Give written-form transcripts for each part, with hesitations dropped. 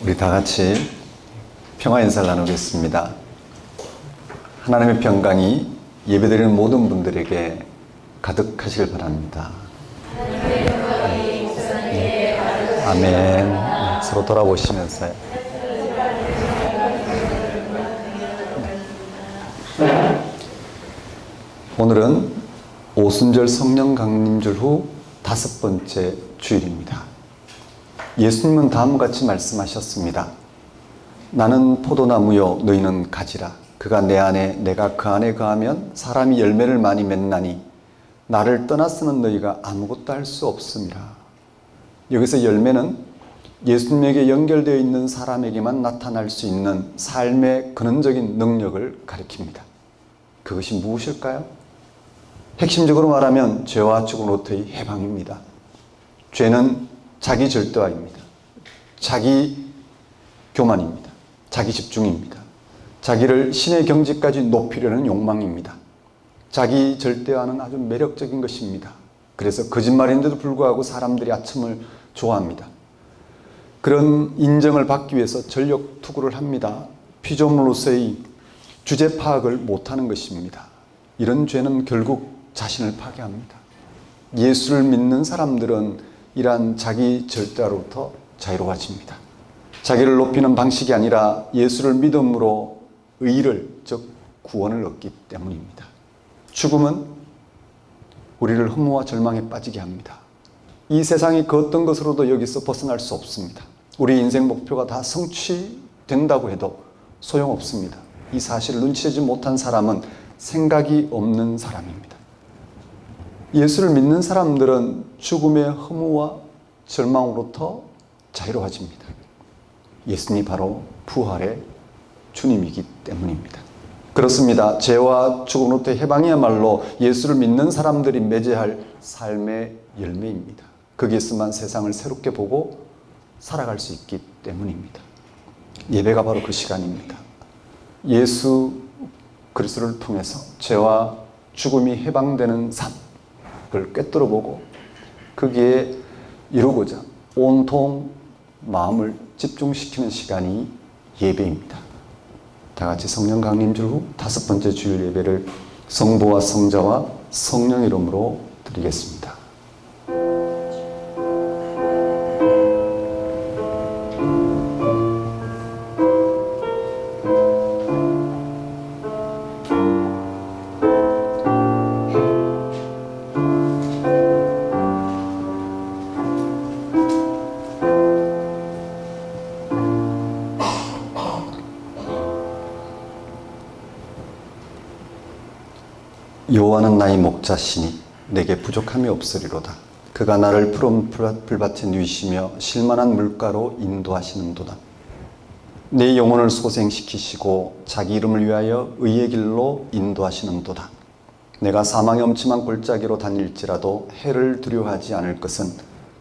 우리 다 같이 평화 인사를 나누겠습니다. 하나님의 평강이 예배드리는 모든 분들에게 가득하시길 바랍니다. 아멘. 서로 돌아보시면서요. 오늘은 오순절 성령 강림절 후 5번째 주일입니다. 예수님은 다음과 같이 말씀하셨습니다. 나는 포도나무요 너희는 가지라. 그가 내 안에 내가 그 안에 거하면 사람이 열매를 많이 맺나니 나를 떠나서는 너희가 아무것도 할 수 없음이라. 여기서 열매는 예수님에게 연결되어 있는 사람에게만 나타날 수 있는 삶의 근원적인 능력을 가리킵니다. 그것이 무엇일까요? 핵심적으로 말하면 죄와 죽음으로부터의 해방입니다. 죄는 자기 절대화입니다. 자기 교만입니다. 자기 집중입니다. 자기를 신의 경지까지 높이려는 욕망입니다. 자기 절대화는 아주 매력적인 것입니다. 그래서 거짓말인데도 불구하고 사람들이 아첨을 좋아합니다. 그런 인정을 받기 위해서 전력 투구를 합니다. 피조물로서의 주제 파악을 못하는 것입니다. 이런 죄는 결국 자신을 파괴합니다. 예수를 믿는 사람들은 이러한 자기 절대로부터 자유로워집니다. 자기를 높이는 방식이 아니라 예수를 믿음으로 의를, 즉 구원을 얻기 때문입니다. 죽음은 우리를 허무와 절망에 빠지게 합니다. 이 세상이 그 어떤 것으로도 여기서 벗어날 수 없습니다. 우리 인생 목표가 다 성취된다고 해도 소용없습니다. 이 사실을 눈치채지 못한 사람은 생각이 없는 사람입니다. 예수를 믿는 사람들은 죽음의 허무와 절망으로부터 자유로워집니다. 예수님이 바로 부활의 주님이기 때문입니다. 그렇습니다. 죄와 죽음으로부터 해방이야말로 예수를 믿는 사람들이 맺어야 삶의 열매입니다. 거기에서만 세상을 새롭게 보고 살아갈 수 있기 때문입니다. 예배가 바로 그 시간입니다. 예수 그리스도를 통해서 죄와 죽음이 해방되는 삶, 그걸 꿰뚫어 보고 거기에 이루고자 온통 마음을 집중시키는 시간이 예배입니다. 다 같이 성령 강림절 후 5번째 주일 예배를 성부와 성자와 성령 이름으로 드리겠습니다. 여호와는 나의 목자시니 내게 부족함이 없으리로다. 그가 나를 푸른 풀밭에 누이시며 실만한 물가로 인도하시는도다. 내 영혼을 소생시키시고 자기 이름을 위하여 의의 길로 인도하시는도다. 내가 사망의 엄침한 골짜기로 다닐지라도 해를 두려워하지 않을 것은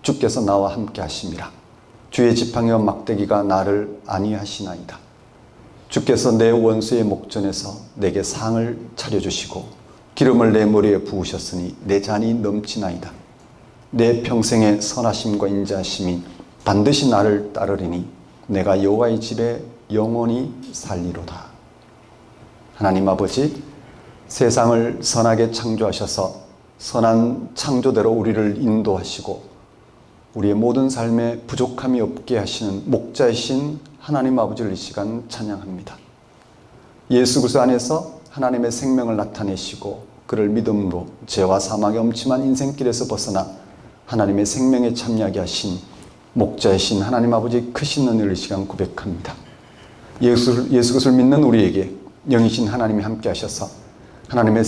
주께서 나와 함께 하심이라. 주의 지팡이와 막대기가 나를 안위하시나이다. 주께서 내 원수의 목전에서 내게 상을 차려주시고 기름을 내 머리에 부으셨으니 내 잔이 넘치나이다. 내 평생의 선하심과 인자하심이 반드시 나를 따르리니 내가 여호와의 집에 영원히 살리로다. 하나님 아버지, 세상을 선하게 창조하셔서 선한 창조대로 우리를 인도하시고 우리의 모든 삶에 부족함이 없게 하시는 목자이신 하나님 아버지를 이 시간 찬양합니다. 예수 그리스도 안에서 하나님의 생명을 나타내시고 그를 믿음으로 죄와 사망의 엄침한 인생길에서 벗어나 하나님의 생명에 참여하게 하신 목자이신 하나님 아버지의 크신 은혜를 이 시간 고백합니다. 예수 그리스도를 믿는 우리에게 영이신 하나님이 함께 하셔서 하나님의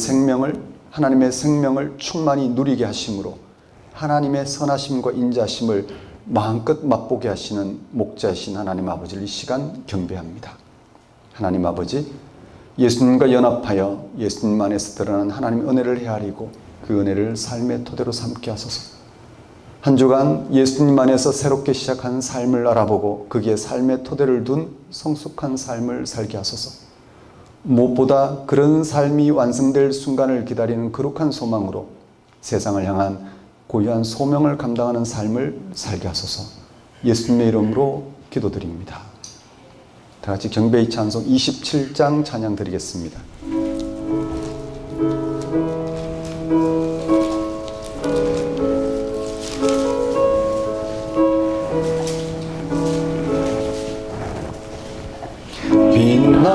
생명을 충만히 누리게 하심으로 하나님의 선하심과 인자하심을 마음껏 맛보게 하시는 목자이신 하나님 아버지를 이 시간 경배합니다. 하나님 아버지, 예수님과 연합하여 예수님 안에서 드러난 하나님의 은혜를 헤아리고 그 은혜를 삶의 토대로 삼게 하소서. 한 주간 예수님 안에서 새롭게 시작한 삶을 알아보고 거기에 삶의 토대를 둔 성숙한 삶을 살게 하소서. 무엇보다 그런 삶이 완성될 순간을 기다리는 거룩한 소망으로 세상을 향한 고유한 소명을 감당하는 삶을 살게 하소서. 예수님의 이름으로 기도드립니다. 다 같이 경배의 찬송 27장 찬양 드리겠습니다.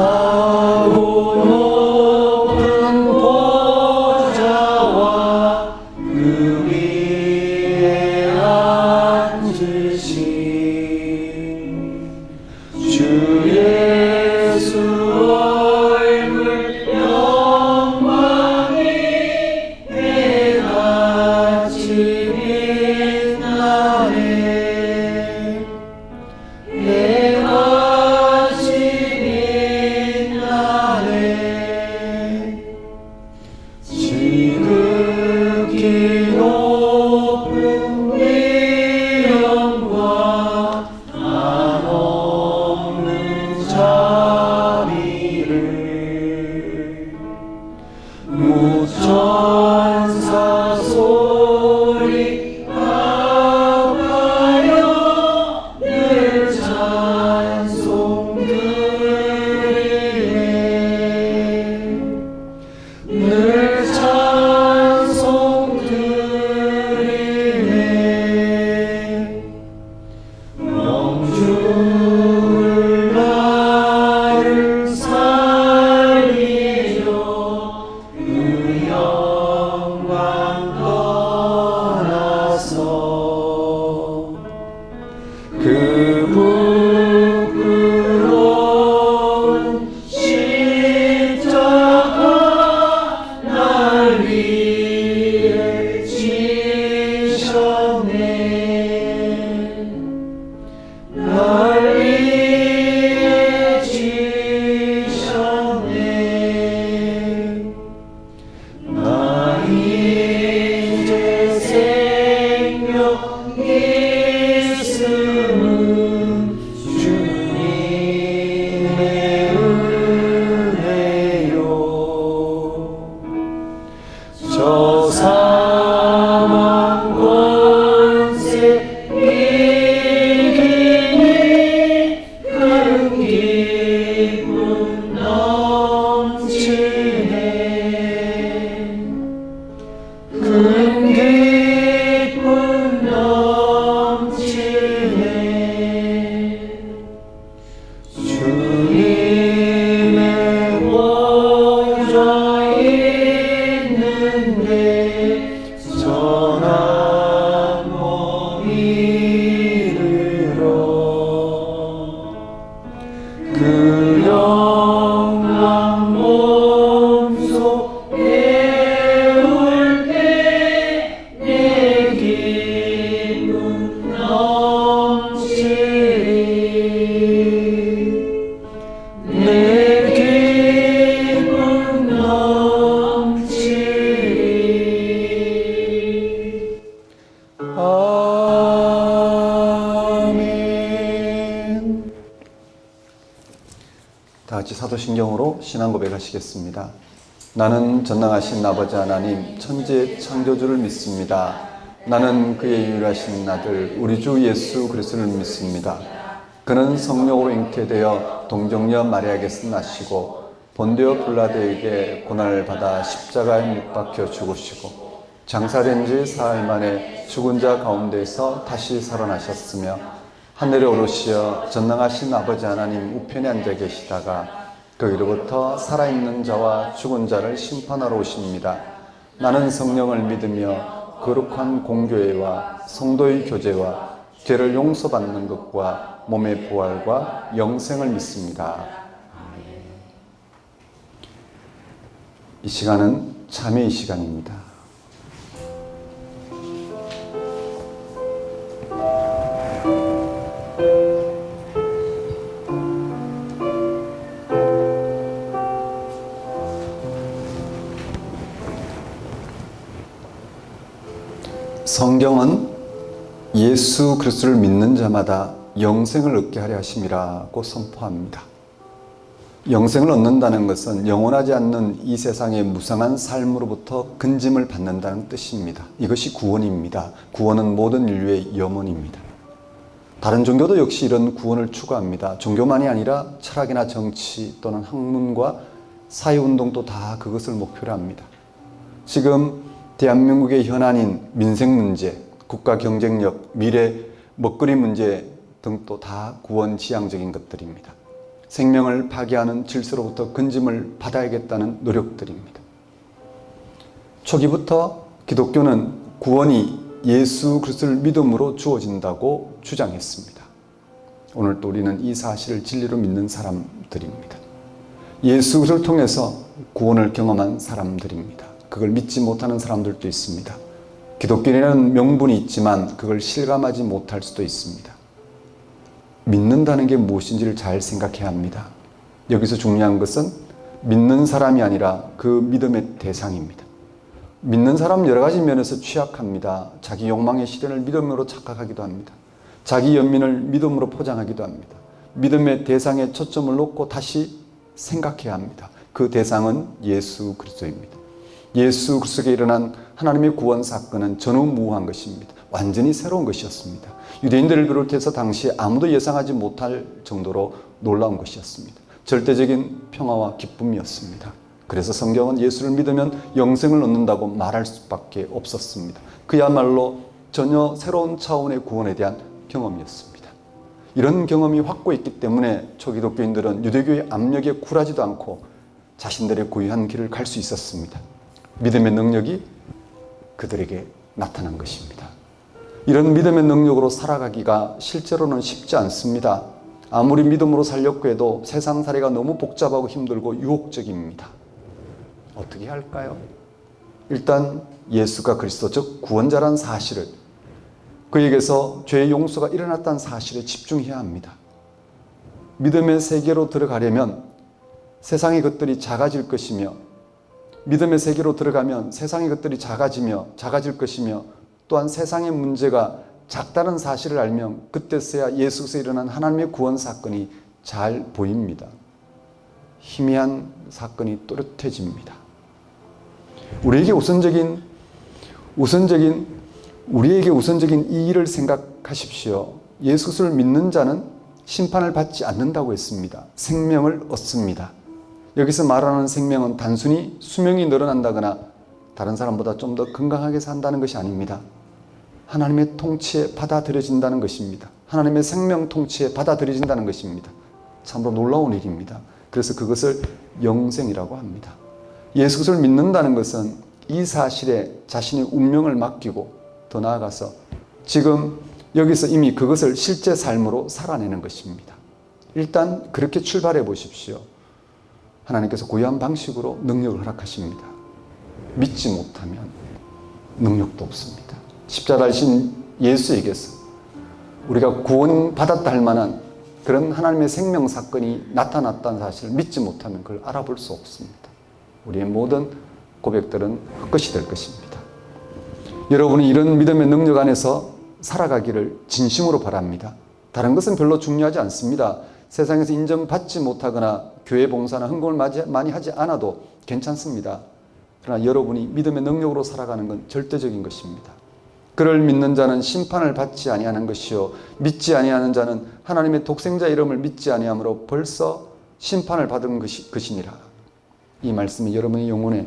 빛나고 높은 보좌와 그 위에 앉으신 주 예수 얼굴 영광이 해같이 빛나네. 지극히 높은 위엄과 한없는 자비를 무천사 소리 합하여 늘 찬송 드리네. 늘 찬송 드리네. 영주를 나를 살리려 그 영광 떠나서 그 부끄러운 십자가 날 위해 지셨네. 날 위해 지셨네. 나 이제 생명 있음은 주님의 은혜요. 저 사망 권세 이기니 큰 기쁨 넘치네. 큰 기쁨 넘치네. 주님의 보좌 있는데 전한 몸 이르러 그 영광 몸소 배울 때 내 기쁨 넘치리. 내 기쁨 넘치리. 아멘. 다 같이 사도신경으로 신앙 고백하시겠습니다. 나는 전능하신 아버지 하나님 천지의 창조주를 믿습니다. 나는 그의 유일하신 아들 우리 주 예수 그리스도를 믿습니다. 그는 성령으로 잉태되어 동정녀 마리아에게서 나시고 본디오 빌라도에게 고난을 받아 십자가에 못 박혀 죽으시고 장사된 지 사흘 만에 죽은 자 가운데서 다시 살아나셨으며 하늘에 오르시어 전능하신 아버지 하나님 우편에 앉아 계시다가 거기로부터 살아있는 자와 죽은 자를 심판하러 오십니다. 나는 성령을 믿으며 거룩한 공교회와 성도의 교제와 죄를 용서받는 것과 몸의 부활과 영생을 믿습니다. 이 시간은 참회의 시간입니다. 성경은 예수 그리스도를 믿는 자마다 영생을 얻게 하려 하심이라고 선포합니다. 영생을 얻는다는 것은 영원하지 않는 이 세상의 무상한 삶으로부터 건짐을 받는다는 뜻입니다. 이것이 구원입니다. 구원은 모든 인류의 염원입니다. 다른 종교도 역시 이런 구원을 추구합니다. 종교만이 아니라 철학이나 정치 또는 학문과 사회운동도 다 그것을 목표로 합니다. 지금 대한민국의 현안인 민생 문제, 국가 경쟁력, 미래 먹거리 문제 등도 다 구원지향적인 것들입니다. 생명을 파괴하는 질서로부터 건짐을 받아야겠다는 노력들입니다. 초기부터 기독교는 구원이 예수 그리스도를 믿음으로 주어진다고 주장했습니다. 오늘 또 우리는 이 사실을 진리로 믿는 사람들입니다. 예수 그리스도를 통해서 구원을 경험한 사람들입니다. 그걸 믿지 못하는 사람들도 있습니다. 기독교인이라는 명분이 있지만 그걸 실감하지 못할 수도 있습니다. 믿는다는 게 무엇인지를 잘 생각해야 합니다. 여기서 중요한 것은 믿는 사람이 아니라 그 믿음의 대상입니다. 믿는 사람은 여러 가지 면에서 취약합니다. 자기 욕망의 실현을 믿음으로 착각하기도 합니다. 자기 연민을 믿음으로 포장하기도 합니다. 믿음의 대상에 초점을 놓고 다시 생각해야 합니다. 그 대상은 예수 그리스도입니다. 예수 그리스도에게 일어난 하나님의 구원 사건은 전후무후한 것입니다. 완전히 새로운 것이었습니다. 유대인들을 비롯해서 당시 아무도 예상하지 못할 정도로 놀라운 것이었습니다. 절대적인 평화와 기쁨이었습니다. 그래서 성경은 예수를 믿으면 영생을 얻는다고 말할 수밖에 없었습니다. 그야말로 전혀 새로운 차원의 구원에 대한 경험이었습니다. 이런 경험이 확고했기 때문에 초기독교인들은 유대교의 압력에 굴하지도 않고 자신들의 고유한 길을 갈 수 있었습니다. 믿음의 능력이 그들에게 나타난 것입니다. 이런 믿음의 능력으로 살아가기가 실제로는 쉽지 않습니다. 아무리 믿음으로 살려고 해도 세상 살이가 너무 복잡하고 힘들고 유혹적입니다. 어떻게 할까요? 일단 예수가 그리스도 즉 구원자란 사실을, 그에게서 죄의 용서가 일어났다는 사실에 집중해야 합니다. 믿음의 세계로 들어가려면 세상의 것들이 작아질 것이며, 믿음의 세계로 들어가면 세상의 것들이 작아질 것이며, 또한 세상의 문제가 작다는 사실을 알면 그때서야 예수에서 일어난 하나님의 구원 사건이 잘 보입니다. 희미한 사건이 또렷해집니다. 우리에게 우선적인 이 일을 생각하십시오. 예수를 믿는 자는 심판을 받지 않는다고 했습니다. 생명을 얻습니다. 여기서 말하는 생명은 단순히 수명이 늘어난다거나 다른 사람보다 좀 더 건강하게 산다는 것이 아닙니다. 하나님의 통치에 받아들여진다는 것입니다. 하나님의 생명 통치에 받아들여진다는 것입니다. 참으로 놀라운 일입니다. 그래서 그것을 영생이라고 합니다. 예수를 믿는다는 것은 이 사실에 자신의 운명을 맡기고 더 나아가서 지금 여기서 이미 그것을 실제 삶으로 살아내는 것입니다. 일단 그렇게 출발해 보십시오. 하나님께서 고유한 방식으로 능력을 허락하십니다. 믿지 못하면 능력도 없습니다. 십자가 달신 예수에게서 우리가 구원받았다 할 만한 그런 하나님의 생명 사건이 나타났다는 사실을 믿지 못하면 그걸 알아볼 수 없습니다. 우리의 모든 고백들은 헛것이 될 것입니다. 여러분이 이런 믿음의 능력 안에서 살아가기를 진심으로 바랍니다. 다른 것은 별로 중요하지 않습니다. 세상에서 인정받지 못하거나 교회 봉사나 헌금을 많이 하지 않아도 괜찮습니다. 그러나 여러분이 믿음의 능력으로 살아가는 건 절대적인 것입니다. 그를 믿는 자는 심판을 받지 아니하는 것이요 믿지 아니하는 자는 하나님의 독생자 이름을 믿지 아니함으로 벌써 심판을 받은 것이니라. 이 말씀이 여러분의 영혼에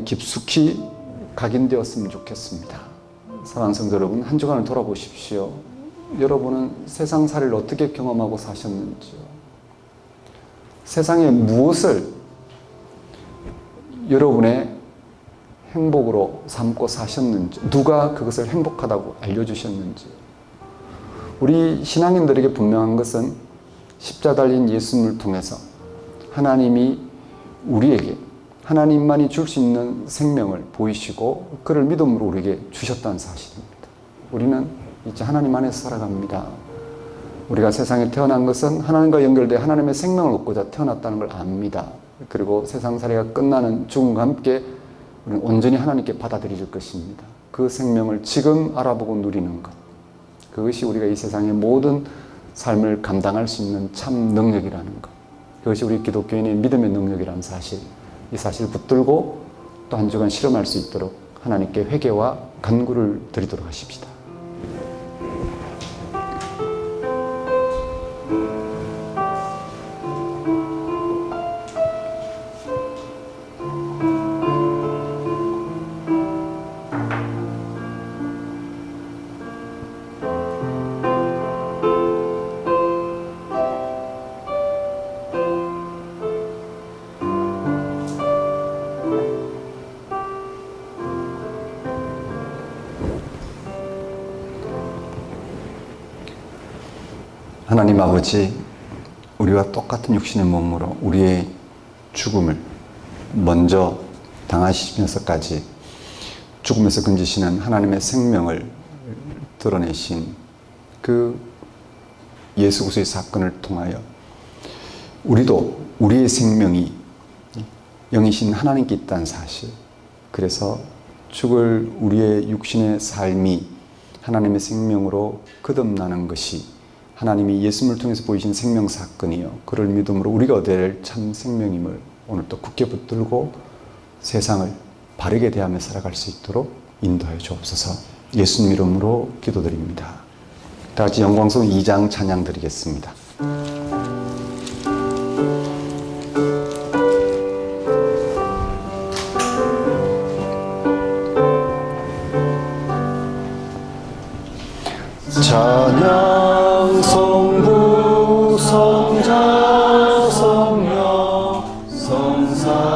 깊숙이 각인되었으면 좋겠습니다. 사랑하는 성도 여러분, 한 주간을 돌아보십시오. 여러분은 세상살이를 어떻게 경험하고 사셨는지요? 세상에 무엇을 여러분의 행복으로 삼고 사셨는지, 누가 그것을 행복하다고 알려주셨는지. 우리 신앙인들에게 분명한 것은 십자가 달린 예수님을 통해서 하나님이 우리에게 하나님만이 줄 수 있는 생명을 보이시고 그를 믿음으로 우리에게 주셨다는 사실입니다. 우리는 이제 하나님 안에서 살아갑니다. 우리가 세상에 태어난 것은 하나님과 연결돼 하나님의 생명을 얻고자 태어났다는 걸 압니다. 그리고 세상살이가 끝나는 죽음과 함께 우리는 온전히 하나님께 받아들일 것입니다. 그 생명을 지금 알아보고 누리는 것, 그것이 우리가 이 세상의 모든 삶을 감당할 수 있는 참 능력이라는 것, 그것이 우리 기독교인의 믿음의 능력이라는 사실, 이 사실을 붙들고 또 한 주간 실험할 수 있도록 하나님께 회개와 간구를 드리도록 하십시다. 하나님 아버지, 우리와 똑같은 육신의 몸으로 우리의 죽음을 먼저 당하시면서까지 죽음에서 건지시는 하나님의 생명을 드러내신 그 예수 그리스도의 사건을 통하여 우리도 우리의 생명이 영이신 하나님께 있다는 사실, 그래서 죽을 우리의 육신의 삶이 하나님의 생명으로 거듭나는 것이 하나님이 예수님을 통해서 보이신 생명 사건이요, 그를 믿음으로 우리가 얻어야 할 참 생명임을 오늘 또 굳게 붙들고 세상을 바르게 대하며 살아갈 수 있도록 인도하여 주옵소서. 예수님 이름으로 기도드립니다. 다 같이 영광송 2장 찬양 드리겠습니다. 찬양 성부 성자 성령 성삼위일체께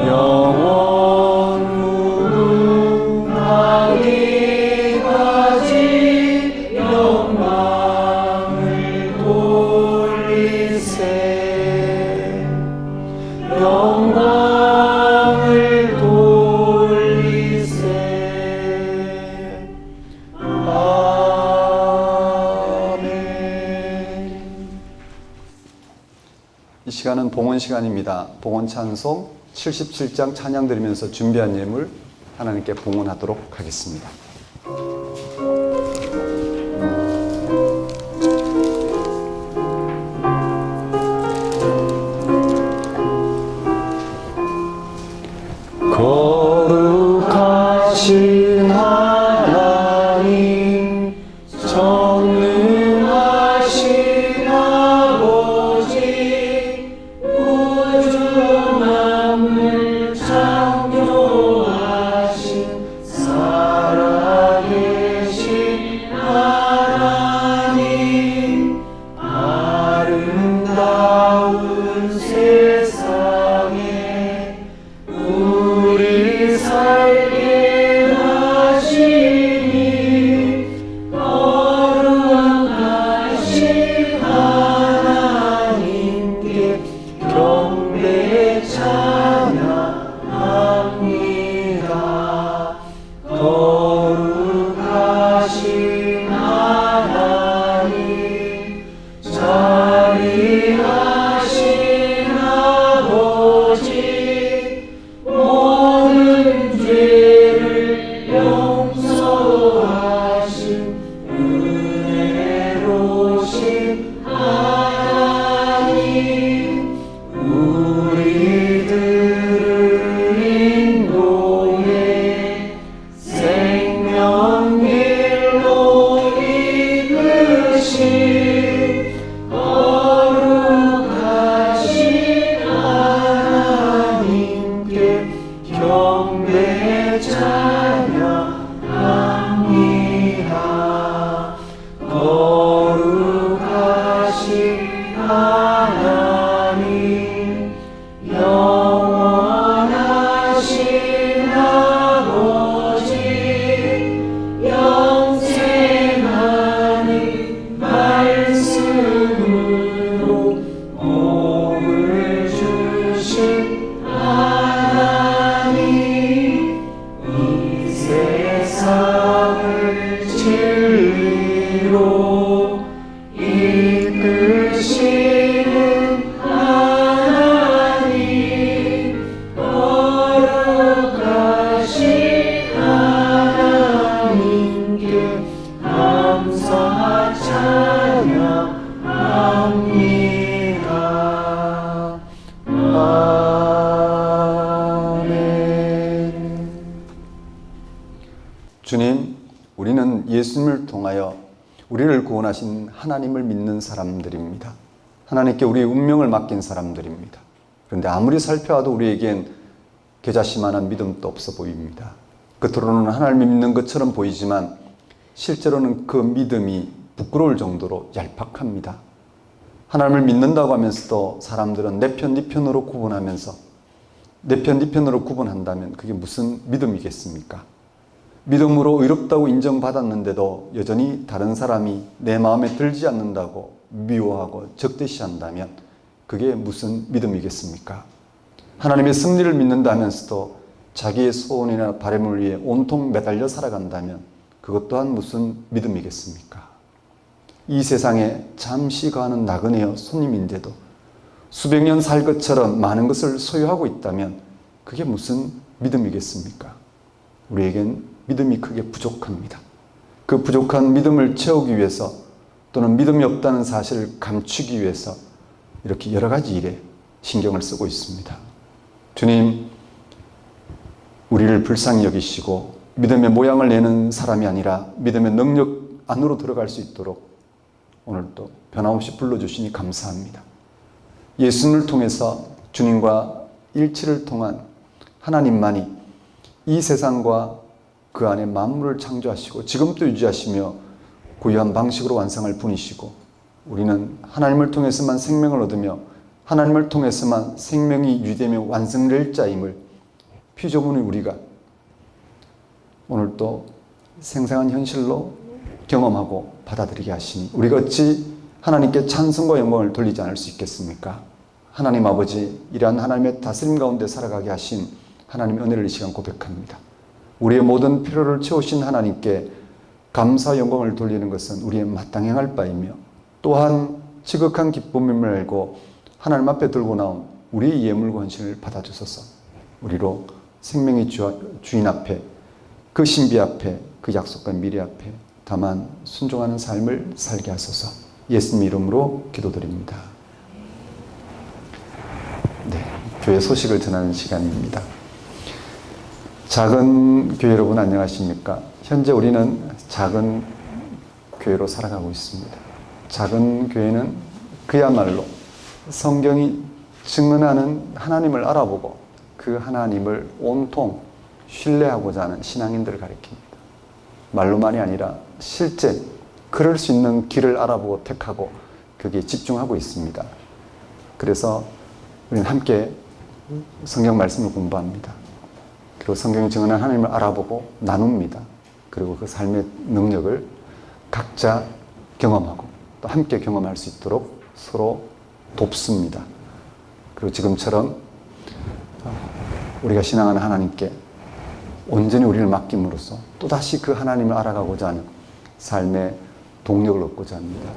영원 무궁하기까지 영광을 돌리세. 영광을 돌리세. 이 시간은 봉헌 시간입니다. 봉헌 찬송 77장 찬양 드리면서 준비한 예물 하나님께 봉헌하도록 하겠습니다. 거룩하신 하나님, 전능하신 아버지, 우주 만물 창조하신 살아계신 하나님, 아름다운 세상에 우리 살게 하시니 거룩하신 하나님께 경배 찬양합니다. 거룩하신 하나님, 자비하신 아버지, 모든 죄를 용서하신 은혜로우신 하나님, 우리들을 인도해 생명길로 이끄신 거룩하신 하나님께 경배 찬양합니다. 거룩하신 하나님, 영원하신 아버지, 영생하는 말씀으로 복을 주신 하나님, 이 세상을 진리로 이끄시는 하나님, 거룩하신 하나님께 감사 찬양합니다. 아멘. 주님, 우리는 예수님을 통하여 우리를 구원하신 하나님을 믿는 사람들입니다. 하나님께 우리의 운명을 맡긴 사람들입니다. 그런데 아무리 살펴봐도 우리에겐 겨자씨만한 믿음도 없어 보입니다. 겉으로는 하나님을 믿는 것처럼 보이지만 실제로는 그 믿음이 부끄러울 정도로 얄팍합니다. 하나님을 믿는다고 하면서도 사람들은 내 편, 네 편으로 구분하면서 내 편, 네 편으로 구분한다면 그게 무슨 믿음이겠습니까? 믿음으로 의롭다고 인정받았는데도 여전히 다른 사람이 내 마음에 들지 않는다고 미워하고 적대시한다면 그게 무슨 믿음이겠습니까? 하나님의 승리를 믿는다면서도 자기의 소원이나 바람을 위해 온통 매달려 살아간다면 그것 또한 무슨 믿음이겠습니까? 이 세상에 잠시 거하는 나그네여 손님인데도 수백 년 살 것처럼 많은 것을 소유하고 있다면 그게 무슨 믿음이겠습니까? 우리에겐 믿음이 크게 부족합니다. 그 부족한 믿음을 채우기 위해서 또는 믿음이 없다는 사실을 감추기 위해서 이렇게 여러 가지 일에 신경을 쓰고 있습니다. 주님, 우리를 불쌍히 여기시고 믿음의 모양을 내는 사람이 아니라 믿음의 능력 안으로 들어갈 수 있도록 오늘도 변함없이 불러주시니 감사합니다. 예수님을 통해서 주님과 일치를 통한 하나님만이 이 세상과 그 안에 만물을 창조하시고 지금도 유지하시며 고유한 방식으로 완성할 분이시고 우리는 하나님을 통해서만 생명을 얻으며 하나님을 통해서만 생명이 유지되며 완성될 자임을 피조물인 우리가 오늘 또 생생한 현실로 경험하고 받아들이게 하시니 우리가 어찌 하나님께 찬송과 영광을 돌리지 않을 수 있겠습니까? 하나님 아버지, 이러한 하나님의 다스림 가운데 살아가게 하신 하나님의 은혜를 이 시간 고백합니다. 우리의 모든 필요를 채우신 하나님께 감사 영광을 돌리는 것은 우리의 마땅히 행할 바이며 또한 지극한 기쁨임을 알고 하나님 앞에 들고 나온 우리의 예물과 헌신을 받아주소서. 우리로 생명의 주인 앞에 그 신비 앞에 그 약속과 미래 앞에 다만 순종하는 삶을 살게 하소서. 예수님 이름으로 기도드립니다. 네, 교회 소식을 전하는 시간입니다. 작은 교회 여러분 안녕하십니까? 현재 우리는 작은 교회로 살아가고 있습니다. 작은 교회는 그야말로 성경이 증언하는 하나님을 알아보고 그 하나님을 온통 신뢰하고자 하는 신앙인들을 가리킵니다. 말로만이 아니라 실제 그럴 수 있는 길을 알아보고 택하고 거기에 집중하고 있습니다. 그래서 우리는 함께 성경 말씀을 공부합니다. 그리고 성경이 증언한 하나님을 알아보고 나눕니다. 그리고 그 삶의 능력을 각자 경험하고 또 함께 경험할 수 있도록 서로 돕습니다. 그리고 지금처럼 우리가 신앙하는 하나님께 온전히 우리를 맡김으로써 또다시 그 하나님을 알아가고자 하는 삶의 동력을 얻고자 합니다.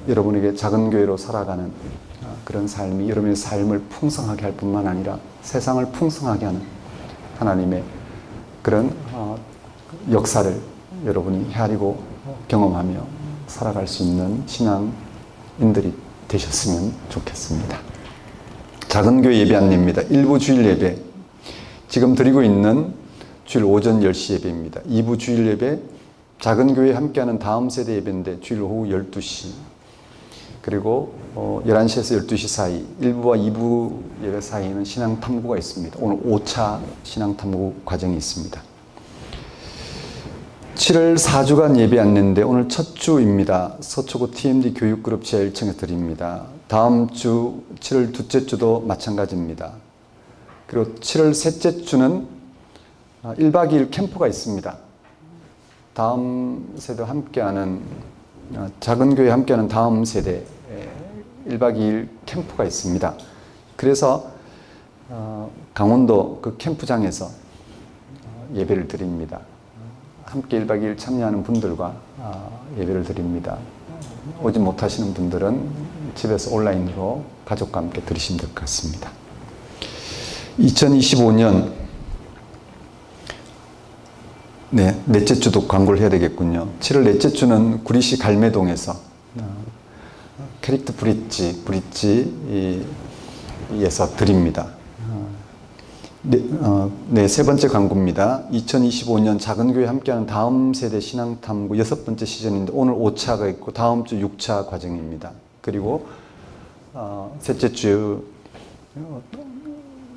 여러분에게 작은 교회로 살아가는 그런 삶이 여러분의 삶을 풍성하게 할 뿐만 아니라 세상을 풍성하게 하는 하나님의 그런 역사를 여러분이 헤아리고 경험하며 살아갈 수 있는 신앙인들이 되셨으면 좋겠습니다. 작은 교회 예배 안내입니다. 일부 주일 예배, 지금 드리고 있는 주일 오전 10시 예배입니다. 2부 주일 예배, 작은 교회에 함께하는 다음 세대 예배인데 주일 오후 12시, 그리고 11시에서 12시 사이 1부와 2부 예배 사이에는 신앙탐구가 있습니다. 오늘 5차 신앙탐구 과정이 있습니다. 7월 4주간 예배 안내인데 오늘 첫 주입니다. 서초구 TMD 교육그룹 지하 1층에 드립니다. 다음 주 7월 둘째 주도 마찬가지입니다. 그리고 7월 셋째 주는 1박 2일 캠프가 있습니다. 다음 세대 함께하는 작은 교회 함께하는 다음 세대 1박 2일 캠프가 있습니다. 그래서 강원도 그 캠프장에서 예배를 드립니다. 함께 1박 2일 참여하는 분들과 예배를 드립니다. 오지 못하시는 분들은 집에서 온라인으로 가족과 함께 들으시면 될 것 같습니다. 2025년 넷째 주도 광고를 해야 되겠군요. 7월 넷째 주는 구리시 갈매동에서 캐릭터 브릿지에서 드립니다. 세 번째 광고입니다. 2025년 작은 교회 함께하는 다음 세대 신앙탐구 6번째 시즌인데 오늘 5차가 있고 다음 주 6차 과정입니다. 그리고 셋째 주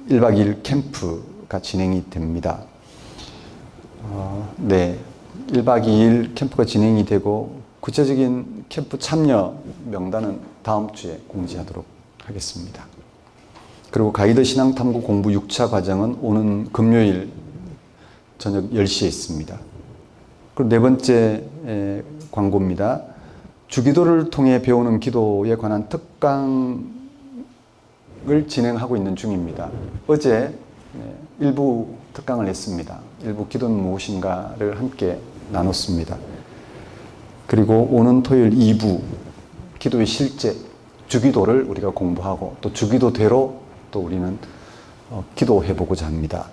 1박 2일 캠프가 진행이 됩니다. 1박 2일 캠프가 진행이 되고 구체적인 캠프 참여 명단은 다음 주에 공지하도록 하겠습니다. 그리고 가이드 신앙탐구 공부 6차 과정은 오는 금요일 저녁 10시에 있습니다. 그리고 네 번째 광고입니다. 주기도를 통해 배우는 기도에 관한 특강을 진행하고 있는 중입니다. 어제 일부 특강을 했습니다. 일부 기도는 무엇인가를 함께 나눴습니다. 그리고 오는 토요일 2부 기도의 실제 주기도를 우리가 공부하고 또 주기도대로 또 우리는 기도해 보고자 합니다.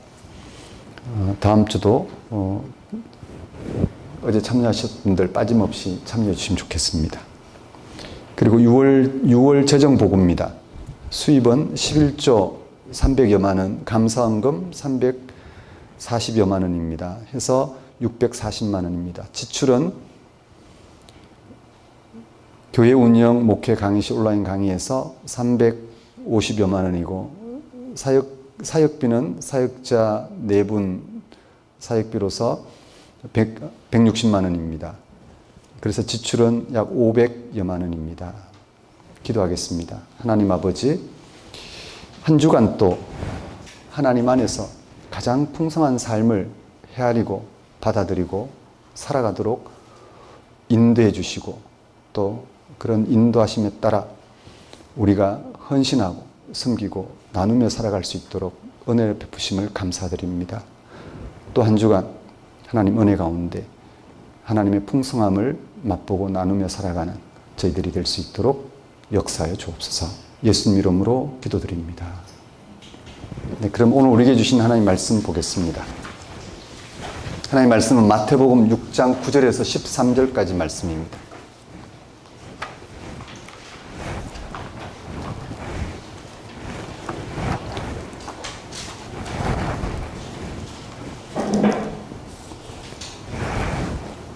다음 주도 어제 참여하셨던 분들 빠짐없이 참여해 주시면 좋겠습니다. 그리고 6월 재정보고입니다. 수입은 11조 300여만 원, 감사헌금 340여만 원입니다. 해서 640만 원입니다. 지출은 교회 운영, 목회, 강의시, 온라인 강의에서 350여만 원이고 사역비는 사역자 4분 사역비로서 160만 원입니다. 그래서 지출은 약 500여만 원입니다. 기도하겠습니다. 하나님 아버지, 한 주간 또 하나님 안에서 가장 풍성한 삶을 헤아리고 받아들이고 살아가도록 인도해 주시고 또 그런 인도하심에 따라 우리가 헌신하고 섬기고 나누며 살아갈 수 있도록 은혜를 베푸심을 감사드립니다. 또 한 주간 하나님 은혜 가운데 하나님의 풍성함을 맛보고 나누며 살아가는 저희들이 될 수 있도록 역사하여 주옵소서. 예수님 이름으로 기도드립니다. 네, 그럼 오늘 우리에게 주신 하나님 말씀 보겠습니다. 하나님 말씀은 마태복음 6장 9절에서 13절까지 말씀입니다.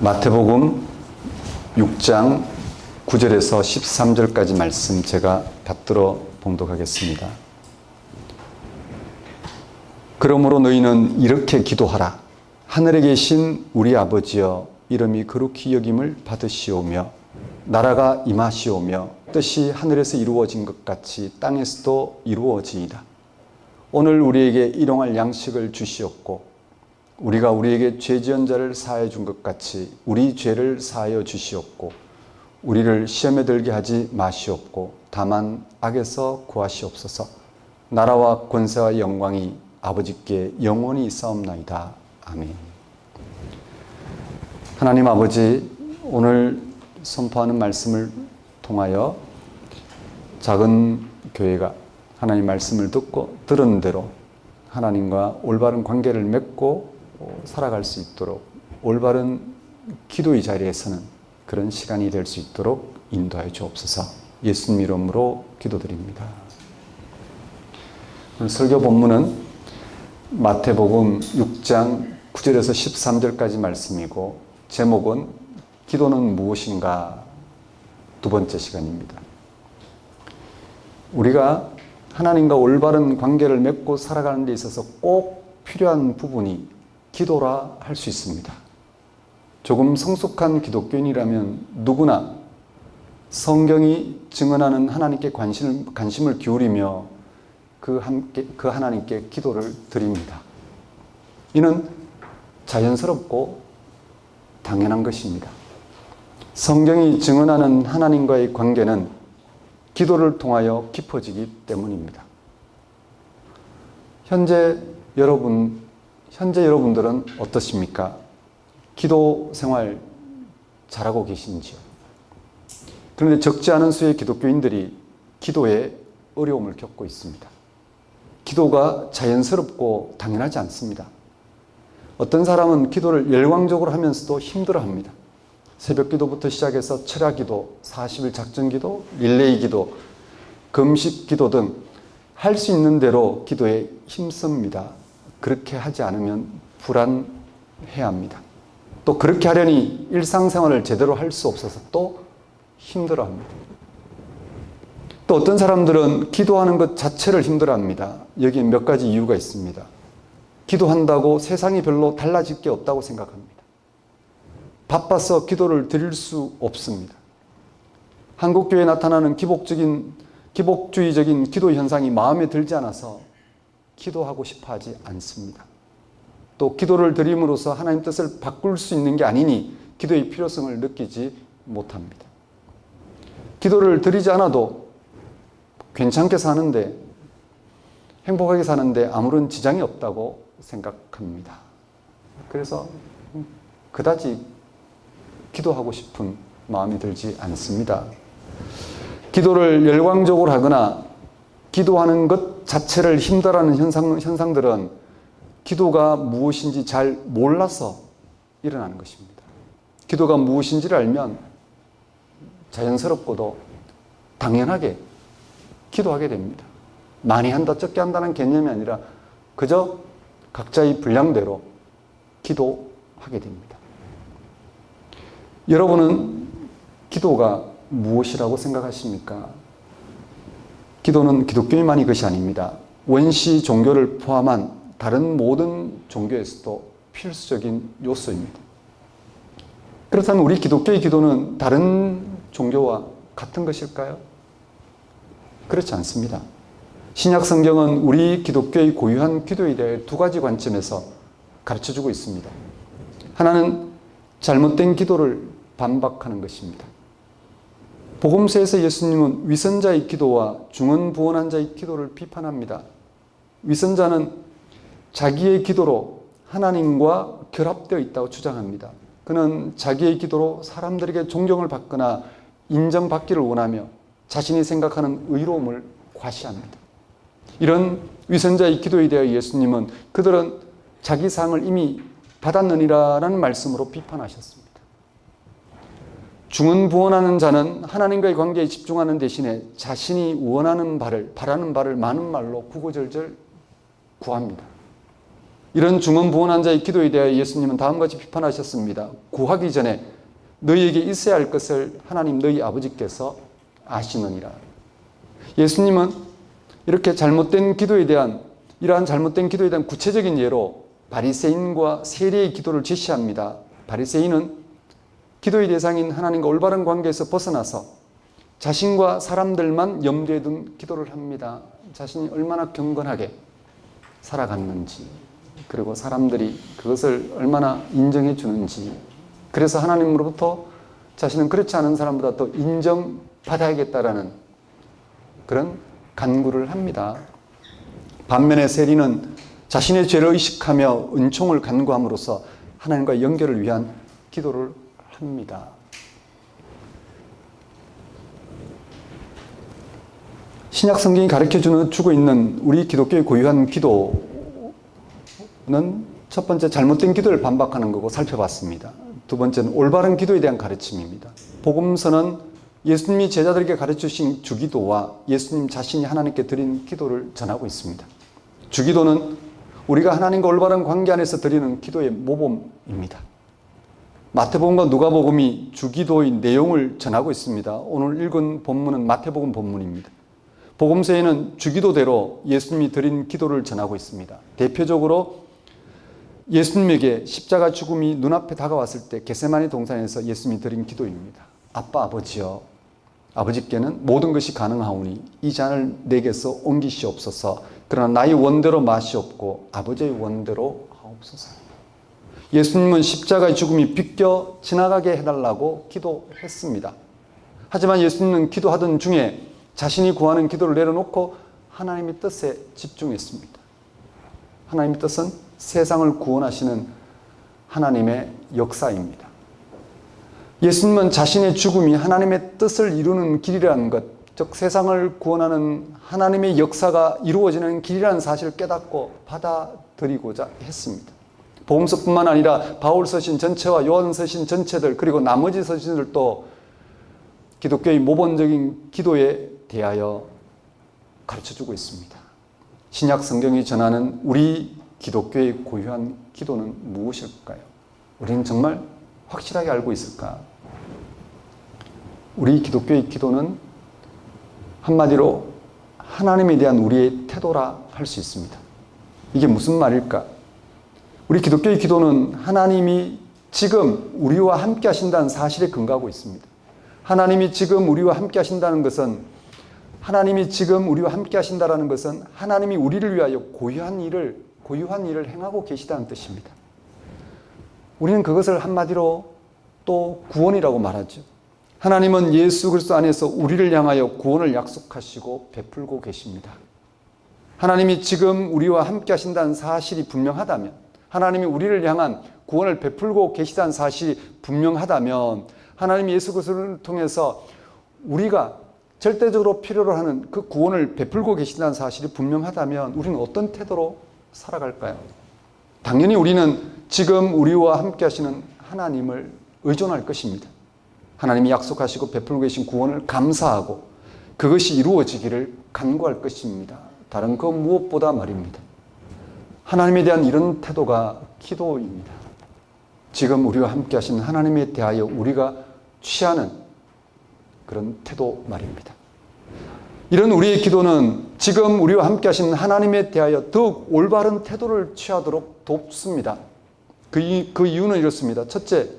마태복음 6장 9절에서 13절까지 말씀 제가 받들어 봉독하겠습니다. 그러므로 너희는 이렇게 기도하라. 하늘에 계신 우리 아버지여, 이름이 거룩히 여김을 받으시오며 나라가 임하시오며 뜻이 하늘에서 이루어진 것 같이 땅에서도 이루어지이다. 오늘 우리에게 일용할 양식을 주시옵고 우리가 우리에게 죄 지은 자를 사하여 준 것 같이 우리 죄를 사하여 주시옵고 우리를 시험에 들게 하지 마시옵고 다만 악에서 구하시옵소서. 나라와 권세와 영광이 아버지께 영원히 있사옵나이다. 아멘. 하나님 아버지, 오늘 선포하는 말씀을 통하여 작은 교회가 하나님 말씀을 듣고 들은 대로 하나님과 올바른 관계를 맺고 살아갈 수 있도록 올바른 기도의 자리에 서는 그런 시간이 될 수 있도록 인도하여 주옵소서. 예수님 이름으로 기도드립니다. 오늘 설교 본문은 마태복음 6장 9절에서 13절까지 말씀이고 제목은 기도는 무엇인가 두 번째 시간입니다. 우리가 하나님과 올바른 관계를 맺고 살아가는 데 있어서 꼭 필요한 부분이 기도라 할 수 있습니다. 조금 성숙한 기독교인이라면 누구나 성경이 증언하는 하나님께 관심을 기울이며 그 하나님께 기도를 드립니다. 이는 자연스럽고 당연한 것입니다. 성경이 증언하는 하나님과의 관계는 기도를 통하여 깊어지기 때문입니다. 현재 여러분들은 어떠십니까? 기도 생활 잘하고 계신지요? 그런데 적지 않은 수의 기독교인들이 기도에 어려움을 겪고 있습니다. 기도가 자연스럽고 당연하지 않습니다. 어떤 사람은 기도를 열광적으로 하면서도 힘들어합니다. 새벽 기도부터 시작해서 철야 기도, 40일 작전 기도, 릴레이 기도, 금식 기도 등 할 수 있는 대로 기도에 힘씁니다. 그렇게 하지 않으면 불안해야 합니다. 또 그렇게 하려니 일상생활을 제대로 할 수 없어서 또 힘들어합니다. 또 어떤 사람들은 기도하는 것 자체를 힘들어합니다. 여기에 몇 가지 이유가 있습니다. 기도한다고 세상이 별로 달라질 게 없다고 생각합니다. 바빠서 기도를 드릴 수 없습니다. 한국교회에 나타나는 기복주의적인 기도 현상이 마음에 들지 않아서 기도하고 싶어 하지 않습니다. 또 기도를 드림으로써 하나님 뜻을 바꿀 수 있는 게 아니니 기도의 필요성을 느끼지 못합니다. 기도를 드리지 않아도 괜찮게 사는데, 행복하게 사는데 아무런 지장이 없다고 생각합니다. 그래서 그다지 기도하고 싶은 마음이 들지 않습니다. 기도를 열광적으로 하거나 기도하는 것 자체를 힘들어하는 현상들은 기도가 무엇인지 잘 몰라서 일어나는 것입니다. 기도가 무엇인지를 알면 자연스럽고도 당연하게 기도하게 됩니다. 많이 한다, 적게 한다는 개념이 아니라 그저 각자의 분량대로 기도하게 됩니다. 여러분은 기도가 무엇이라고 생각하십니까? 기도는 기독교인만이 것이 아닙니다. 원시 종교를 포함한 다른 모든 종교에서도 필수적인 요소입니다. 그렇다면 우리 기독교의 기도는 다른 종교와 같은 것일까요? 그렇지 않습니다. 신약 성경은 우리 기독교의 고유한 기도에 대해 두 가지 관점에서 가르쳐주고 있습니다. 하나는 잘못된 기도를 반박하는 것입니다. 복음서에서 예수님은 위선자의 기도와 중언부언한 자의 기도를 비판합니다. 위선자는 자기의 기도로 하나님과 결합되어 있다고 주장합니다. 그는 자기의 기도로 사람들에게 존경을 받거나 인정받기를 원하며 자신이 생각하는 의로움을 과시합니다. 이런 위선자의 기도에 대해 예수님은 그들은 자기 상을 이미 받았느니라라는 말씀으로 비판하셨습니다. 중언부언하는 자는 하나님과의 관계에 집중하는 대신에 자신이 원하는 바를, 바라는 바를 많은 말로 구구절절 구합니다. 이런 중언부언한 자의 기도에 대해 예수님은 다음과 같이 비판하셨습니다. 구하기 전에 너희에게 있어야 할 것을 하나님 너희 아버지께서 아시느니라. 예수님은 이렇게 잘못된 기도에 대한, 이러한 잘못된 기도에 대한 구체적인 예로 바리새인과 세리의 기도를 제시합니다. 바리새인은 기도의 대상인 하나님과 올바른 관계에서 벗어나서 자신과 사람들만 염두에 둔 기도를 합니다. 자신이 얼마나 경건하게 살아갔는지, 그리고 사람들이 그것을 얼마나 인정해 주는지, 그래서 하나님으로부터 자신은 그렇지 않은 사람보다 더 인정받아야겠다라는 그런 간구를 합니다. 반면에 세리는 자신의 죄를 의식하며 은총을 간구함으로써 하나님과 연결을 위한 기도를 합니다. 신약 성경이 가르쳐주고 있는 우리 기독교의 고유한 기도는 첫 번째 잘못된 기도를 반박하는 거고 살펴봤습니다. 두 번째는 올바른 기도에 대한 가르침입니다. 복음서는 예수님이 제자들에게 가르치신 주기도와 예수님 자신이 하나님께 드린 기도를 전하고 있습니다. 주기도는 우리가 하나님과 올바른 관계 안에서 드리는 기도의 모범입니다. 마태복음과 누가복음이 주기도의 내용을 전하고 있습니다. 오늘 읽은 본문은 마태복음 본문입니다. 복음서에는 주기도대로 예수님이 드린 기도를 전하고 있습니다. 대표적으로 예수님에게 십자가 죽음이 눈앞에 다가왔을 때 겟세마네 동산에서 예수님이 드린 기도입니다. 아빠 아버지여, 아버지께는 모든 것이 가능하오니 이 잔을 내게서 옮기시옵소서. 그러나 나의 원대로 마시옵고 아버지의 원대로 하옵소서. 예수님은 십자가의 죽음이 비껴 지나가게 해달라고 기도했습니다. 하지만 예수님은 기도하던 중에 자신이 구하는 기도를 내려놓고 하나님의 뜻에 집중했습니다. 하나님의 뜻은 세상을 구원하시는 하나님의 역사입니다. 예수님은 자신의 죽음이 하나님의 뜻을 이루는 길이라는 것, 즉 세상을 구원하는 하나님의 역사가 이루어지는 길이라는 사실을 깨닫고 받아들이고자 했습니다. 복음서뿐만 아니라 바울 서신 전체와 요한 서신 전체들, 그리고 나머지 서신들도 기독교의 모범적인 기도에 대하여 가르쳐주고 있습니다. 신약 성경이 전하는 우리 기독교의 고유한 기도는 무엇일까요? 우리는 정말 확실하게 알고 있을까? 우리 기독교의 기도는 한마디로 하나님에 대한 우리의 태도라 할 수 있습니다. 이게 무슨 말일까? 우리 기독교의 기도는 하나님이 지금 우리와 함께 하신다는 사실에 근거하고 있습니다. 하나님이 지금 우리와 함께 하신다는 것은, 하나님이 지금 우리와 함께 하신다는 것은 하나님이 우리를 위하여 고유한 일을 고유한 일을 행하고 계시다는 뜻입니다. 우리는 그것을 한마디로 또 구원이라고 말하죠. 하나님은 예수 그리스도 안에서 우리를 향하여 구원을 약속하시고 베풀고 계십니다. 하나님이 지금 우리와 함께 하신다는 사실이 분명하다면, 하나님이 우리를 향한 구원을 베풀고 계시다는 사실이 분명하다면, 하나님이 예수 그리스도를 통해서 우리가 절대적으로 필요로 하는 그 구원을 베풀고 계신다는 사실이 분명하다면 우리는 어떤 태도로 살아갈까요? 당연히 우리는 지금 우리와 함께 하시는 하나님을 의존할 것입니다. 하나님이 약속하시고 베풀고 계신 구원을 감사하고 그것이 이루어지기를 간구할 것입니다. 다른 그 무엇보다 말입니다. 하나님에 대한 이런 태도가 기도입니다. 지금 우리와 함께 하신 하나님에 대하여 우리가 취하는 그런 태도 말입니다. 이런 우리의 기도는 지금 우리와 함께 하신 하나님에 대하여 더욱 올바른 태도를 취하도록 돕습니다. 그 이유는 이렇습니다. 첫째,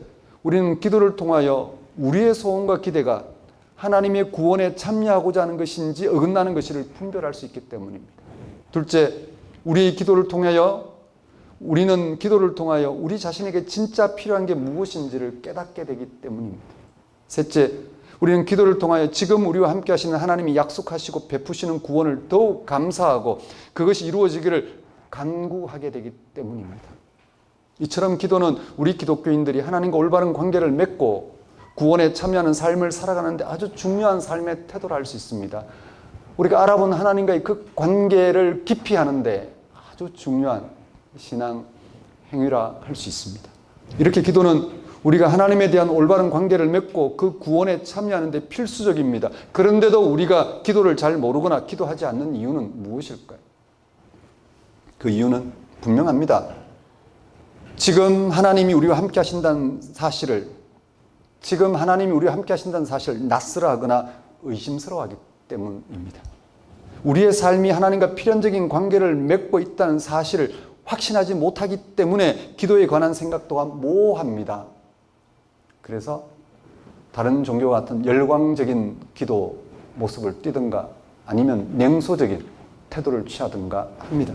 우리는 기도를 통하여 우리의 소원과 기대가 하나님의 구원에 참여하고자 하는 것인지 어긋나는 것인지를 분별할 수 있기 때문입니다. 둘째, 우리의 기도를 통하여 우리는 기도를 통하여 우리 자신에게 진짜 필요한 게 무엇인지를 깨닫게 되기 때문입니다. 셋째, 우리는 기도를 통하여 지금 우리와 함께 하시는 하나님이 약속하시고 베푸시는 구원을 더욱 감사하고 그것이 이루어지기를 간구하게 되기 때문입니다. 이처럼 기도는 우리 기독교인들이 하나님과 올바른 관계를 맺고 구원에 참여하는 삶을 살아가는데 아주 중요한 삶의 태도를 할 수 있습니다. 우리가 알아본 하나님과의 그 관계를 깊이 하는데 아주 중요한 신앙 행위라 할 수 있습니다. 이렇게 기도는 우리가 하나님에 대한 올바른 관계를 맺고 그 구원에 참여하는 데 필수적입니다. 그런데도 우리가 기도를 잘 모르거나 기도하지 않는 이유는 무엇일까요? 그 이유는 분명합니다. 지금 하나님이 우리와 함께 하신다는 사실을 낯설어하거나 의심스러워하기 때문입니다. 우리의 삶이 하나님과 필연적인 관계를 맺고 있다는 사실을 확신하지 못하기 때문에 기도에 관한 생각 또한 모호합니다. 그래서 다른 종교와 같은 열광적인 기도 모습을 띠든가 아니면 냉소적인 태도를 취하든가 합니다.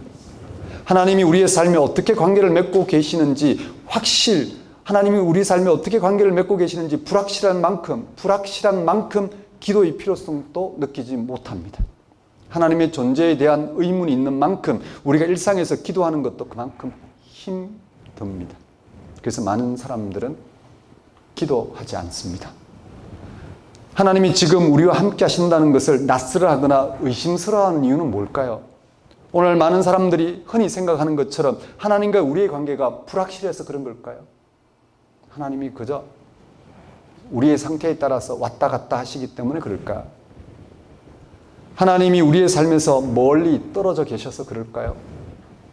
하나님이 우리의 삶에 어떻게 관계를 맺고 계시는지 하나님이 우리 삶에 어떻게 관계를 맺고 계시는지 불확실한 만큼 기도의 필요성도 느끼지 못합니다. 하나님의 존재에 대한 의문이 있는 만큼 우리가 일상에서 기도하는 것도 그만큼 힘듭니다. 그래서 많은 사람들은 기도하지 않습니다. 하나님이 지금 우리와 함께 하신다는 것을 낯설어하거나 의심스러워하는 이유는 뭘까요? 오늘 많은 사람들이 흔히 생각하는 것처럼 하나님과 우리의 관계가 불확실해서 그런 걸까요? 하나님이 그저 우리의 상태에 따라서 왔다 갔다 하시기 때문에 그럴까? 하나님이 우리의 삶에서 멀리 떨어져 계셔서 그럴까요?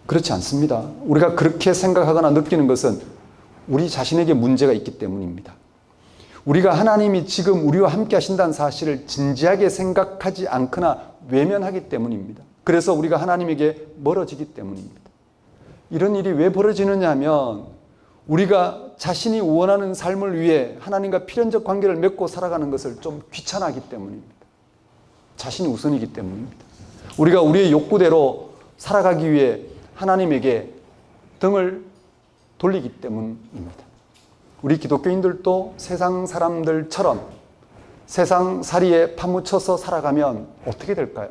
그렇지 않습니다. 우리가 그렇게 생각하거나 느끼는 것은 우리 자신에게 문제가 있기 때문입니다. 우리가 하나님이 지금 우리와 함께 하신다는 사실을 진지하게 생각하지 않거나 외면하기 때문입니다. 그래서 우리가 하나님에게 멀어지기 때문입니다. 이런 일이 왜 벌어지느냐 하면 우리가 자신이 원하는 삶을 위해 하나님과 필연적 관계를 맺고 살아가는 것을 좀 귀찮아하기 때문입니다. 자신이 우선이기 때문입니다. 우리가 우리의 욕구대로 살아가기 위해 하나님에게 등을 돌리기 때문입니다. 우리 기독교인들도 세상 사람들처럼 세상살이에 파묻혀서 살아가면 어떻게 될까요?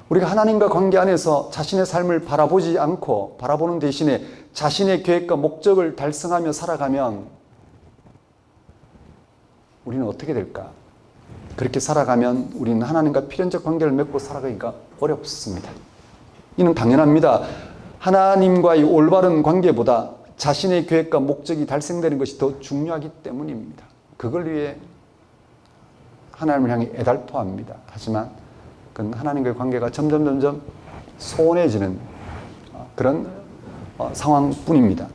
우리가 하나님과 관계 안에서 자신의 삶을 바라보지 않고 바라보는 대신에 자신의 계획과 목적을 달성하며 살아가면 우리는 어떻게 될까? 그렇게 살아가면 우리는 하나님과 필연적 관계를 맺고 살아가기가 어렵습니다. 이는 당연합니다. 하나님과의 올바른 관계보다 자신의 계획과 목적이 달성되는 것이 더 중요하기 때문입니다. 그걸 위해 하나님을 향해 애달퍼합니다. 하지만 그건 하나님과의 관계가 점점 소원해지는 그런 상황뿐입니다.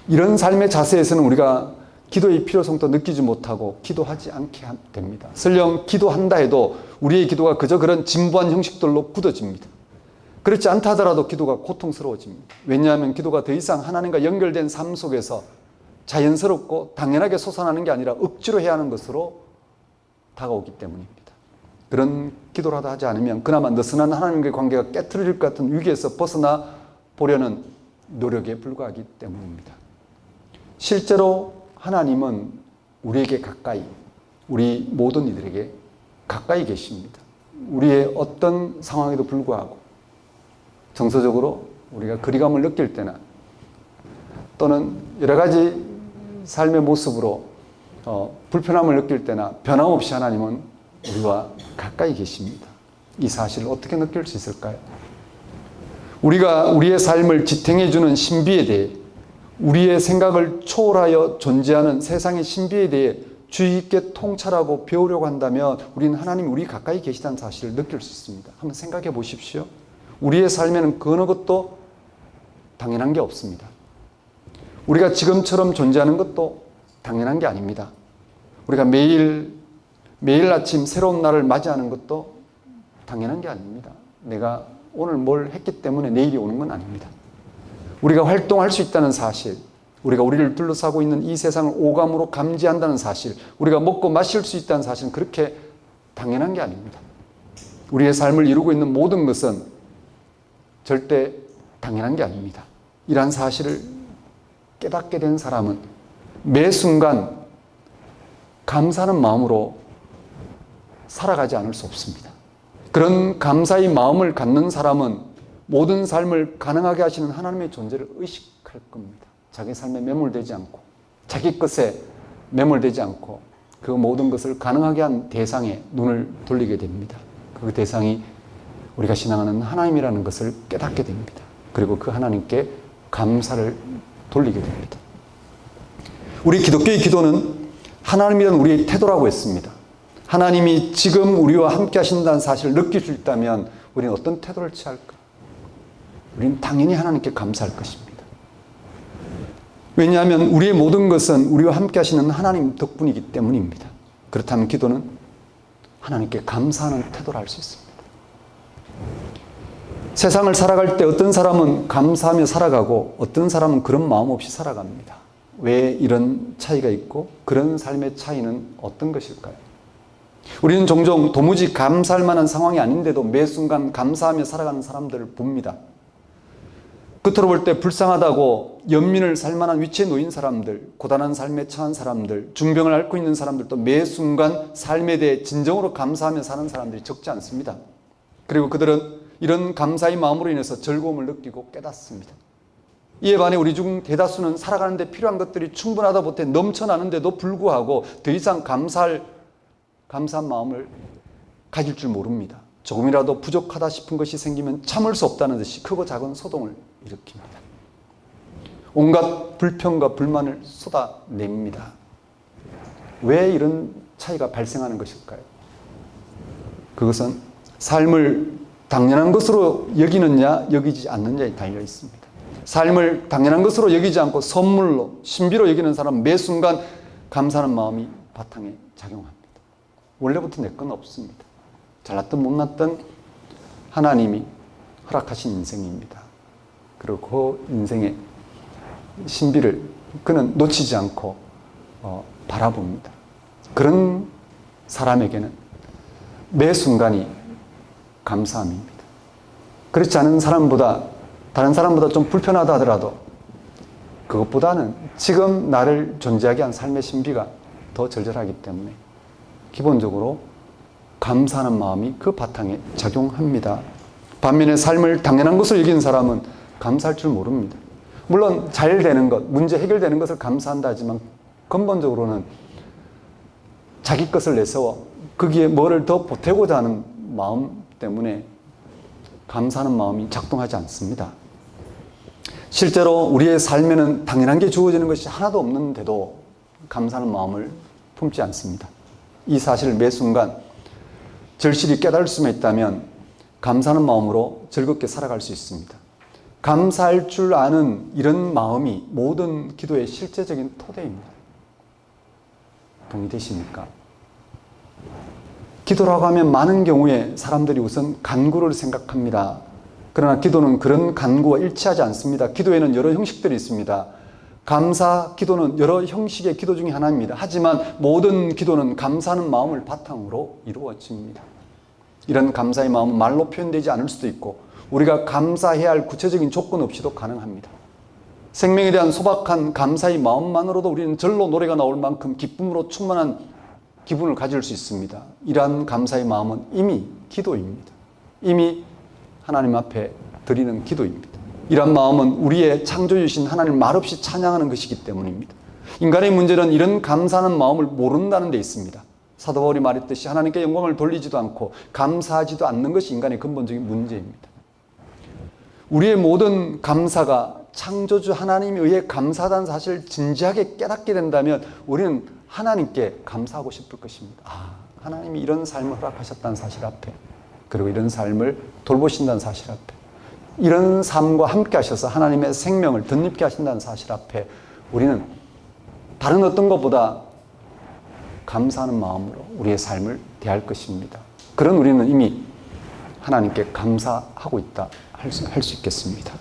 이런 삶의 자세에서는 우리가 기도의 필요성도 느끼지 못하고 기도하지 않게 됩니다. 설령 기도한다 해도 우리의 기도가 그저 그런 진부한 형식들로 굳어집니다. 그렇지 않다 하더라도 기도가 고통스러워집니다. 왜냐하면 기도가 더 이상 하나님과 연결된 삶 속에서 자연스럽고 당연하게 솟아나는 게 아니라 억지로 해야 하는 것으로 다가오기 때문입니다. 그런 기도라도 하지 않으면 그나마 느슨한 하나님과의 관계가 깨트려질 것 같은 위기에서 벗어나 보려는 노력에 불과하기 때문입니다. 실제로 하나님은 우리에게 가까이, 우리 모든 이들에게 가까이 계십니다. 우리의 어떤 상황에도 불구하고 정서적으로 우리가 거리감을 느낄 때나 또는 여러 가지 삶의 모습으로 불편함을 느낄 때나 변함없이 하나님은 우리와 가까이 계십니다. 이 사실을 어떻게 느낄 수 있을까요? 우리가 우리의 삶을 지탱해주는 신비에 대해, 우리의 생각을 초월하여 존재하는 세상의 신비에 대해 주의 깊게 통찰하고 배우려고 한다면 우리는 하나님이 우리 가까이 계시다는 사실을 느낄 수 있습니다. 한번 생각해 보십시오. 우리의 삶에는 그 어느 것도 당연한 게 없습니다. 우리가 지금처럼 존재하는 것도 당연한 게 아닙니다. 우리가 매일 아침 새로운 날을 맞이하는 것도 당연한 게 아닙니다. 내가 오늘 뭘 했기 때문에 내일이 오는 건 아닙니다. 우리가 활동할 수 있다는 사실, 우리가 우리를 둘러싸고 있는 이 세상을 오감으로 감지한다는 사실, 우리가 먹고 마실 수 있다는 사실은 그렇게 당연한 게 아닙니다. 우리의 삶을 이루고 있는 모든 것은 절대 당연한 게 아닙니다. 이러한 사실을 깨닫게 된 사람은 매 순간 감사하는 마음으로 살아가지 않을 수 없습니다. 그런 감사의 마음을 갖는 사람은 모든 삶을 가능하게 하시는 하나님의 존재를 의식할 겁니다. 자기 삶에 매몰되지 않고 자기 것에 매몰되지 않고 그 모든 것을 가능하게 한 대상에 눈을 돌리게 됩니다. 그 대상이 우리가 신앙하는 하나님이라는 것을 깨닫게 됩니다. 그리고 그 하나님께 감사를 돌리게 됩니다. 우리 기독교의 기도는 하나님이란 우리의 태도라고 했습니다. 하나님이 지금 우리와 함께 하신다는 사실을 느낄 수 있다면 우리는 어떤 태도를 취할까? 우리는 당연히 하나님께 감사할 것입니다. 왜냐하면 우리의 모든 것은 우리와 함께 하시는 하나님 덕분이기 때문입니다. 그렇다면 기도는 하나님께 감사하는 태도를 할 수 있습니다. 세상을 살아갈 때 어떤 사람은 감사하며 살아가고 어떤 사람은 그런 마음 없이 살아갑니다. 왜 이런 차이가 있고 그런 삶의 차이는 어떤 것일까요? 우리는 종종 도무지 감사할 만한 상황이 아닌데도 매 순간 감사하며 살아가는 사람들을 봅니다. 겉으로 볼 때 불쌍하다고 연민을 살 만한 위치에 놓인 사람들, 고단한 삶에 처한 사람들, 중병을 앓고 있는 사람들도 매 순간 삶에 대해 진정으로 감사하며 사는 사람들이 적지 않습니다. 그리고 그들은 이런 감사의 마음으로 인해서 즐거움을 느끼고 깨닫습니다. 이에 반해 우리 중 대다수는 살아가는 데 필요한 것들이 충분하다 못해 넘쳐나는데도 불구하고 더 이상 감사한 마음을 가질 줄 모릅니다. 조금이라도 부족하다 싶은 것이 생기면 참을 수 없다는 듯이 크고 작은 소동을 일으킵니다. 온갖 불평과 불만을 쏟아냅니다. 왜 이런 차이가 발생하는 것일까요? 그것은 삶을 당연한 것으로 여기느냐 여기지 않느냐에 달려 있습니다. 삶을 당연한 것으로 여기지 않고 선물로 신비로 여기는 사람은 매 순간 감사하는 마음이 바탕에 작용합니다. 원래부터 내 건 없습니다. 잘났든 못났든 하나님이 허락하신 인생입니다. 그리고 그 인생의 신비를 그는 놓치지 않고 바라봅니다. 그런 사람에게는 매 순간이 감사함입니다. 그렇지 않은 사람보다 다른 사람보다 좀 불편하다 하더라도 그것보다는 지금 나를 존재하게 한 삶의 신비가 더 절절하기 때문에 기본적으로 감사하는 마음이 그 바탕에 작용합니다. 반면에 삶을 당연한 것으로 여기는 사람은 감사할 줄 모릅니다. 물론 잘 되는 것, 문제 해결되는 것을 감사한다 하지만 근본적으로는 자기 것을 내세워 거기에 뭐를 더 보태고자 하는 마음 때문에 감사하는 마음이 작동하지 않습니다. 실제로 우리의 삶에는 당연한 게 주어지는 것이 하나도 없는데도 감사하는 마음을 품지 않습니다. 이 사실을 매 순간 절실히 깨달을 수만 있다면 감사하는 마음으로 즐겁게 살아갈 수 있습니다. 감사할 줄 아는 이런 마음이 모든 기도의 실제적인 토대입니다. 동의되십니까? 기도라고 하면 많은 경우에 사람들이 우선 간구를 생각합니다. 그러나 기도는 그런 간구와 일치하지 않습니다. 기도에는 여러 형식들이 있습니다. 감사 기도는 여러 형식의 기도 중에 하나입니다. 하지만 모든 기도는 감사하는 마음을 바탕으로 이루어집니다. 이런 감사의 마음은 말로 표현되지 않을 수도 있고 우리가 감사해야 할 구체적인 조건 없이도 가능합니다. 생명에 대한 소박한 감사의 마음만으로도 우리는 절로 노래가 나올 만큼 기쁨으로 충만한 기분을 가질 수 있습니다. 이러한 감사의 마음은 이미 기도입니다. 이미 하나님 앞에 드리는 기도입니다. 이러한 마음은 우리의 창조주신 하나님을 말없이 찬양하는 것이기 때문입니다. 인간의 문제는 이런 감사하는 마음을 모른다는 데 있습니다. 사도 바울이 말했듯이 하나님께 영광을 돌리지도 않고 감사하지도 않는 것이 인간의 근본적인 문제입니다. 우리의 모든 감사가 창조주 하나님에 의해 감사하다는 사실을 진지하게 깨닫게 된다면 우리는 하나님께 감사하고 싶을 것입니다. 하나님이 이런 삶을 허락하셨다는 사실 앞에, 그리고 이런 삶을 돌보신다는 사실 앞에, 이런 삶과 함께 하셔서 하나님의 생명을 덧입게 하신다는 사실 앞에 우리는 다른 어떤 것보다 감사하는 마음으로 우리의 삶을 대할 것입니다. 그런 우리는 이미 하나님께 감사하고 있다 할 수 있겠습니다.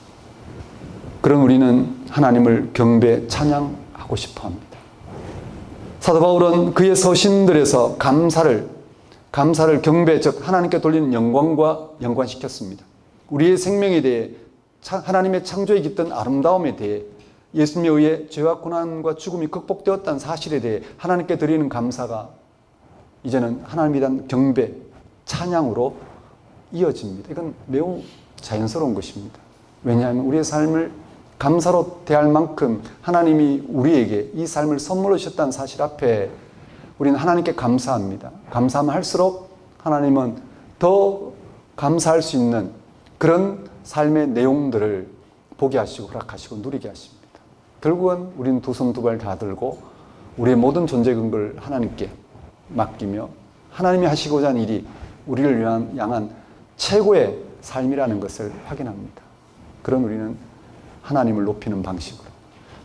그런 우리는 하나님을 경배 찬양하고 싶어 합니다. 사도 바울은 그의 서신들에서 감사를 경배, 즉 하나님께 돌리는 영광과 연관시켰습니다. 우리의 생명에 대해, 하나님의 창조에 깃든 아름다움에 대해, 예수님에 의해 죄와 고난과 죽음이 극복되었다는 사실에 대해 하나님께 드리는 감사가 이제는 하나님에 대한 경배, 찬양으로 이어집니다. 이건 매우 자연스러운 것입니다. 왜냐하면 우리의 삶을 감사로 대할 만큼 하나님이 우리에게 이 삶을 선물로 주셨다는 사실 앞에 우리는 하나님께 감사합니다. 감사하면 할수록 하나님은 더 감사할 수 있는 그런 삶의 내용들을 보게 하시고 허락하시고 누리게 하십니다. 결국은 우리는 두 손 두 발 다 들고 우리의 모든 존재 근거를 하나님께 맡기며 하나님이 하시고자 하는 일이 우리를 향한 최고의 삶이라는 것을 확인합니다. 그런 우리는 하나님을 높이는 방식으로,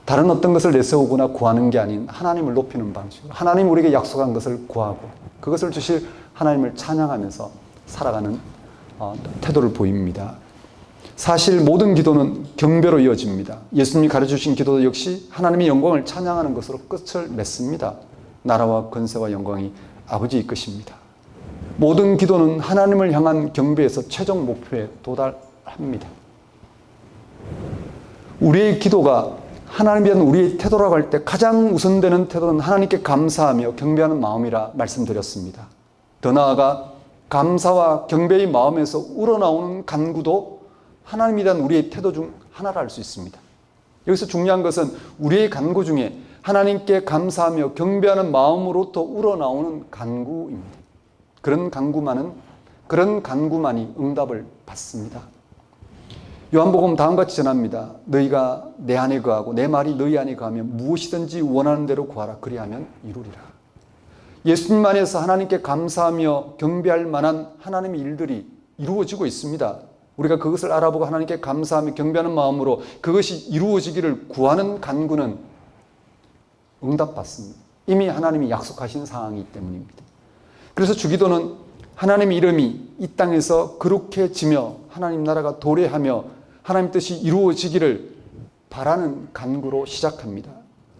다른 어떤 것을 내세우거나 구하는 게 아닌 하나님을 높이는 방식으로, 하나님 우리에게 약속한 것을 구하고 그것을 주실 하나님을 찬양하면서 살아가는 태도를 보입니다. 사실 모든 기도는 경배로 이어집니다. 예수님이 가르쳐주신 기도도 역시 하나님의 영광을 찬양하는 것으로 끝을 맺습니다. 나라와 권세와 영광이 아버지의 것입니다. 모든 기도는 하나님을 향한 경배에서 최종 목표에 도달합니다. 우리의 기도가 하나님에 대한 우리의 태도라고 할 때 가장 우선되는 태도는 하나님께 감사하며 경배하는 마음이라 말씀드렸습니다. 더 나아가 감사와 경배의 마음에서 우러나오는 간구도 하나님에 대한 우리의 태도 중 하나라 할 수 있습니다. 여기서 중요한 것은 우리의 간구 중에 하나님께 감사하며 경배하는 마음으로부터 우러나오는 간구입니다. 그런 간구만이 응답을 받습니다. 요한복음 다음같이 전합니다. 너희가 내 안에 거하고 내 말이 너희 안에 거하면 무엇이든지 원하는 대로 구하라. 그리하면 이루리라. 예수님 안에서 하나님께 감사하며 경배할 만한 하나님의 일들이 이루어지고 있습니다. 우리가 그것을 알아보고 하나님께 감사하며 경배하는 마음으로 그것이 이루어지기를 구하는 간구는 응답받습니다. 이미 하나님이 약속하신 상황이기 때문입니다. 그래서 주기도는 하나님의 이름이 이 땅에서 거룩해지며 하나님 나라가 도래하며 하나님 뜻이 이루어지기를 바라는 간구로 시작합니다.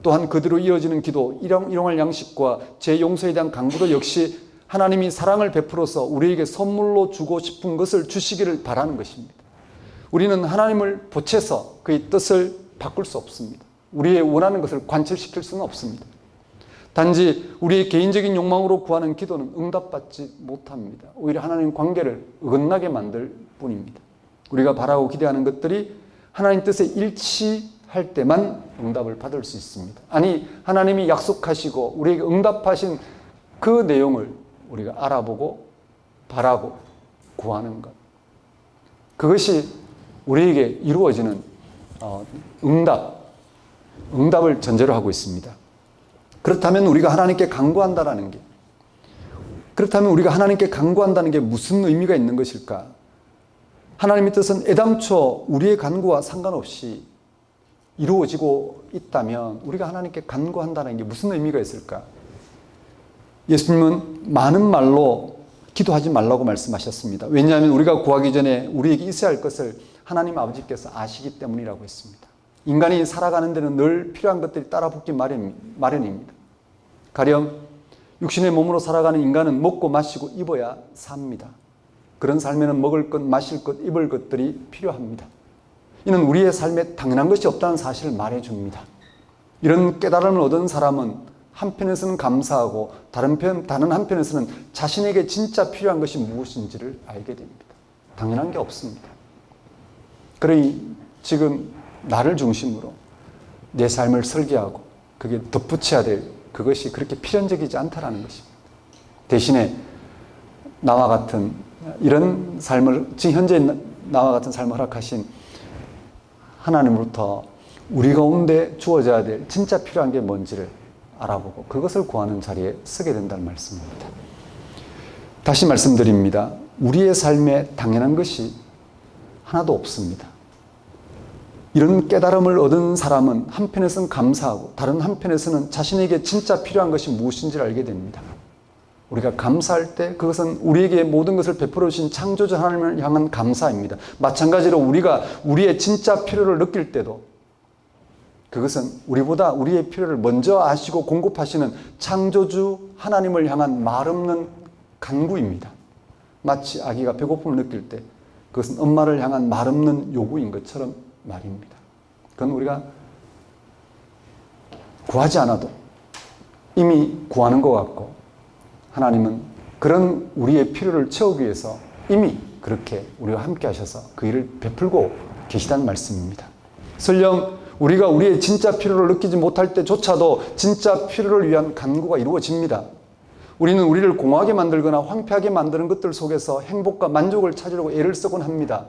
또한 그대로 이어지는 기도, 일용할 양식과 제 용서에 대한 간구도 역시 하나님이 사랑을 베풀어서 우리에게 선물로 주고 싶은 것을 주시기를 바라는 것입니다. 우리는 하나님을 보채서 그의 뜻을 바꿀 수 없습니다. 우리의 원하는 것을 관철시킬 수는 없습니다. 단지 우리의 개인적인 욕망으로 구하는 기도는 응답받지 못합니다. 오히려 하나님 관계를 어긋나게 만들 뿐입니다. 우리가 바라고 기대하는 것들이 하나님 뜻에 일치할 때만 응답을 받을 수 있습니다. 아니, 하나님이 약속하시고 우리에게 응답하신 그 내용을 우리가 알아보고 바라고 구하는 것, 그것이 우리에게 이루어지는 응답을 전제로 하고 있습니다. 그렇다면 우리가 하나님께 간구한다는 게 무슨 의미가 있는 것일까? 하나님의 뜻은 애당초 우리의 간구와 상관없이 이루어지고 있다면 우리가 하나님께 간구한다는 게 무슨 의미가 있을까? 예수님은 많은 말로 기도하지 말라고 말씀하셨습니다. 왜냐하면 우리가 구하기 전에 우리에게 있어야 할 것을 하나님 아버지께서 아시기 때문이라고 했습니다. 인간이 살아가는 데는 늘 필요한 것들이 따라붙기 마련입니다. 가령 육신의 몸으로 살아가는 인간은 먹고 마시고 입어야 삽니다. 그런 삶에는 먹을 것, 마실 것, 입을 것들이 필요합니다. 이는 우리의 삶에 당연한 것이 없다는 사실을 말해줍니다. 이런 깨달음을 얻은 사람은 한편에서는 감사하고 다른 한편에서는 자신에게 진짜 필요한 것이 무엇인지를 알게 됩니다. 당연한 게 없습니다. 그러니 지금 나를 중심으로 내 삶을 설계하고 그게 덧붙여야 될 그것이 그렇게 필연적이지 않다라는 것입니다. 대신에 나와 같은 이런 삶을, 지금 현재 나와 같은 삶을 허락하신 하나님으로부터 우리 가운데 주어져야 될 진짜 필요한 게 뭔지를 알아보고 그것을 구하는 자리에 서게 된다는 말씀입니다. 다시 말씀드립니다. 우리의 삶에 당연한 것이 하나도 없습니다. 이런 깨달음을 얻은 사람은 한편에서는 감사하고 다른 한편에서는 자신에게 진짜 필요한 것이 무엇인지를 알게 됩니다. 우리가 감사할 때 그것은 우리에게 모든 것을 베풀어 주신 창조주 하나님을 향한 감사입니다. 마찬가지로 우리가 우리의 진짜 필요를 느낄 때도 그것은 우리보다 우리의 필요를 먼저 아시고 공급하시는 창조주 하나님을 향한 말없는 간구입니다. 마치 아기가 배고픔을 느낄 때 그것은 엄마를 향한 말없는 요구인 것처럼 말입니다. 그건 우리가 구하지 않아도 이미 구하는 것 같고 하나님은 그런 우리의 필요를 채우기 위해서 이미 그렇게 우리와 함께 하셔서 그 일을 베풀고 계시다는 말씀입니다. 설령 우리가 우리의 진짜 필요를 느끼지 못할 때조차도 진짜 필요를 위한 간구가 이루어집니다. 우리는 우리를 공허하게 만들거나 황폐하게 만드는 것들 속에서 행복과 만족을 찾으려고 애를 쓰곤 합니다.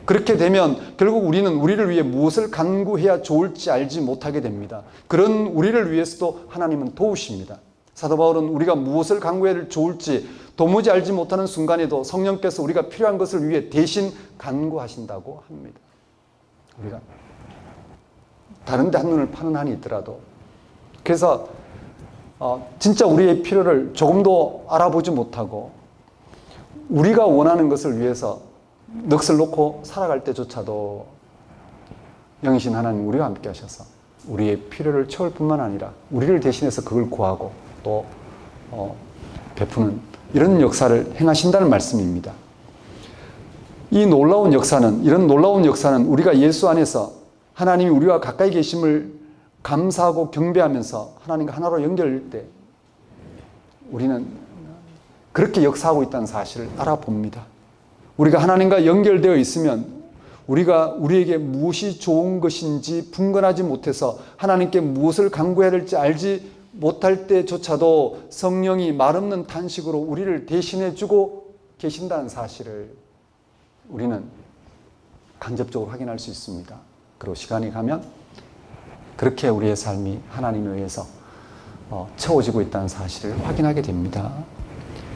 그렇게 되면 결국 우리는 우리를 위해 무엇을 간구해야 좋을지 알지 못하게 됩니다. 그런 우리를 위해서도 하나님은 도우십니다. 사도 바울은 우리가 무엇을 간구해야 좋을지 도무지 알지 못하는 순간에도 성령께서 우리가 필요한 것을 위해 대신 간구하신다고 합니다. 우리가 다른 데 한눈을 파는 한이 있더라도 그래서 진짜 우리의 필요를 조금도 알아보지 못하고 우리가 원하는 것을 위해서 넋을 놓고 살아갈 때조차도 영이신 하나님 우리와 함께 하셔서 우리의 필요를 채울 뿐만 아니라 우리를 대신해서 그걸 구하고 또 베푸는 이런 역사를 행하신다는 말씀입니다. 이런 놀라운 역사는 우리가 예수 안에서 하나님이 우리와 가까이 계심을 감사하고 경배하면서 하나님과 하나로 연결될 때 우리는 그렇게 역사하고 있다는 사실을 알아봅니다. 우리가 하나님과 연결되어 있으면 우리가 우리에게 무엇이 좋은 것인지 분간하지 못해서 하나님께 무엇을 간구해야 될지 알지 못할 때조차도 성령이 말없는 탄식으로 우리를 대신해 주고 계신다는 사실을 우리는 간접적으로 확인할 수 있습니다. 그리고 시간이 가면 그렇게 우리의 삶이 하나님에 의해서 채워지고 있다는 사실을 확인하게 됩니다.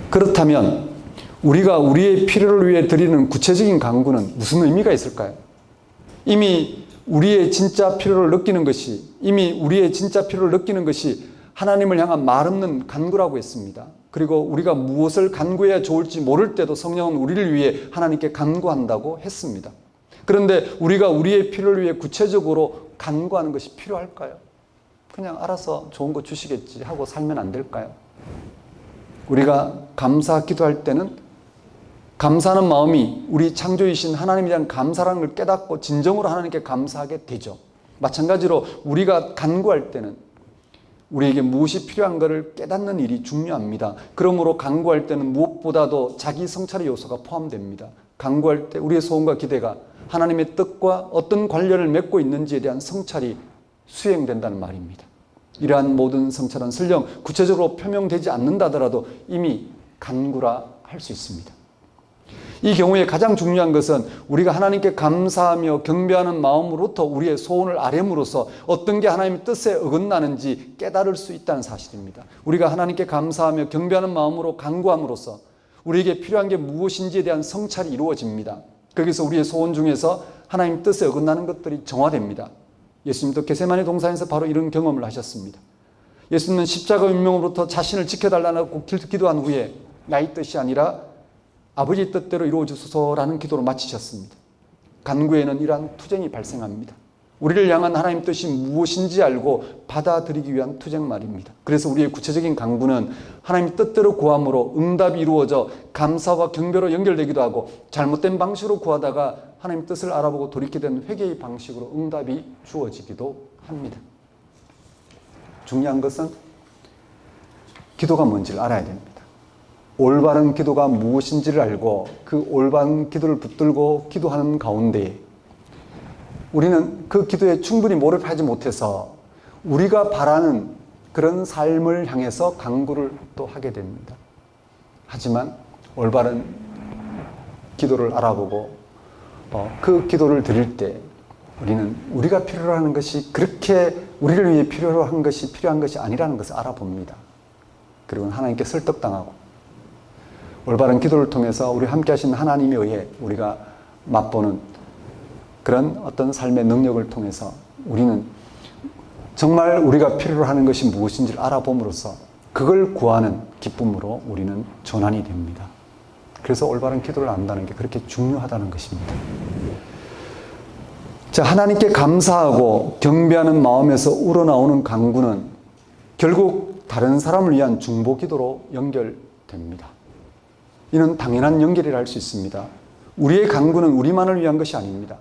그렇다면 우리가 우리의 필요를 위해 드리는 구체적인 간구는 무슨 의미가 있을까요? 이미 우리의 진짜 필요를 느끼는 것이 하나님을 향한 말없는 간구라고 했습니다. 그리고 우리가 무엇을 간구해야 좋을지 모를 때도 성령은 우리를 위해 하나님께 간구한다고 했습니다. 그런데 우리가 우리의 필요를 위해 구체적으로 간구하는 것이 필요할까요? 그냥 알아서 좋은 거 주시겠지 하고 살면 안 될까요? 우리가 감사 기도할 때는 감사하는 마음이 우리 창조이신 하나님에 대한 감사라는 걸 깨닫고 진정으로 하나님께 감사하게 되죠. 마찬가지로 우리가 간구할 때는 우리에게 무엇이 필요한가를 깨닫는 일이 중요합니다. 그러므로 간구할 때는 무엇보다도 자기 성찰의 요소가 포함됩니다. 간구할 때 우리의 소원과 기대가 하나님의 뜻과 어떤 관련을 맺고 있는지에 대한 성찰이 수행된다는 말입니다. 이러한 모든 성찰은 설령 구체적으로 표명되지 않는다더라도 이미 간구라 할 수 있습니다. 이 경우에 가장 중요한 것은 우리가 하나님께 감사하며 경배하는 마음으로부터 우리의 소원을 아뢰므로써 어떤 게 하나님의 뜻에 어긋나는지 깨달을 수 있다는 사실입니다. 우리가 하나님께 감사하며 경배하는 마음으로 간구함으로써 우리에게 필요한 게 무엇인지에 대한 성찰이 이루어집니다. 거기서 우리의 소원 중에서 하나님 뜻에 어긋나는 것들이 정화됩니다. 예수님도 겟세마네 동산에서 바로 이런 경험을 하셨습니다. 예수님은 십자가 운명으로부터 자신을 지켜달라고 기도한 후에 나의 뜻이 아니라 아버지 뜻대로 이루어지소서라는 기도로 마치셨습니다. 간구에는 이러한 투쟁이 발생합니다. 우리를 향한 하나님 뜻이 무엇인지 알고 받아들이기 위한 투쟁말입니다. 그래서 우리의 구체적인 강구는 하나님 뜻대로 구함으로 응답이 이루어져 감사와 경배로 연결되기도 하고, 잘못된 방식으로 구하다가 하나님 뜻을 알아보고 돌이키게 된 회개의 방식으로 응답이 주어지기도 합니다. 중요한 것은 기도가 뭔지를 알아야 됩니다. 올바른 기도가 무엇인지를 알고 그 올바른 기도를 붙들고 기도하는 가운데 우리는 그 기도에 충분히 몰입하지 못해서 우리가 바라는 그런 삶을 향해서 간구를 또 하게 됩니다. 하지만 올바른 기도를 알아보고 그 기도를 드릴 때 우리는 우리가 필요로 하는 것이 그렇게 우리를 위해 필요한 것이 아니라는 것을 알아봅니다. 그리고 하나님께 설득당하고 올바른 기도를 통해서 우리 함께 하신 하나님에 의해 우리가 맛보는 그런 어떤 삶의 능력을 통해서 우리는 정말 우리가 필요로 하는 것이 무엇인지를 알아봄으로써 그걸 구하는 기쁨으로 우리는 전환이 됩니다. 그래서 올바른 기도를 안다는 게 그렇게 중요하다는 것입니다. 자, 하나님께 감사하고 경배하는 마음에서 우러나오는 간구는 결국 다른 사람을 위한 중보 기도로 연결됩니다. 이는 당연한 연결이라 할 수 있습니다. 우리의 간구는 우리만을 위한 것이 아닙니다.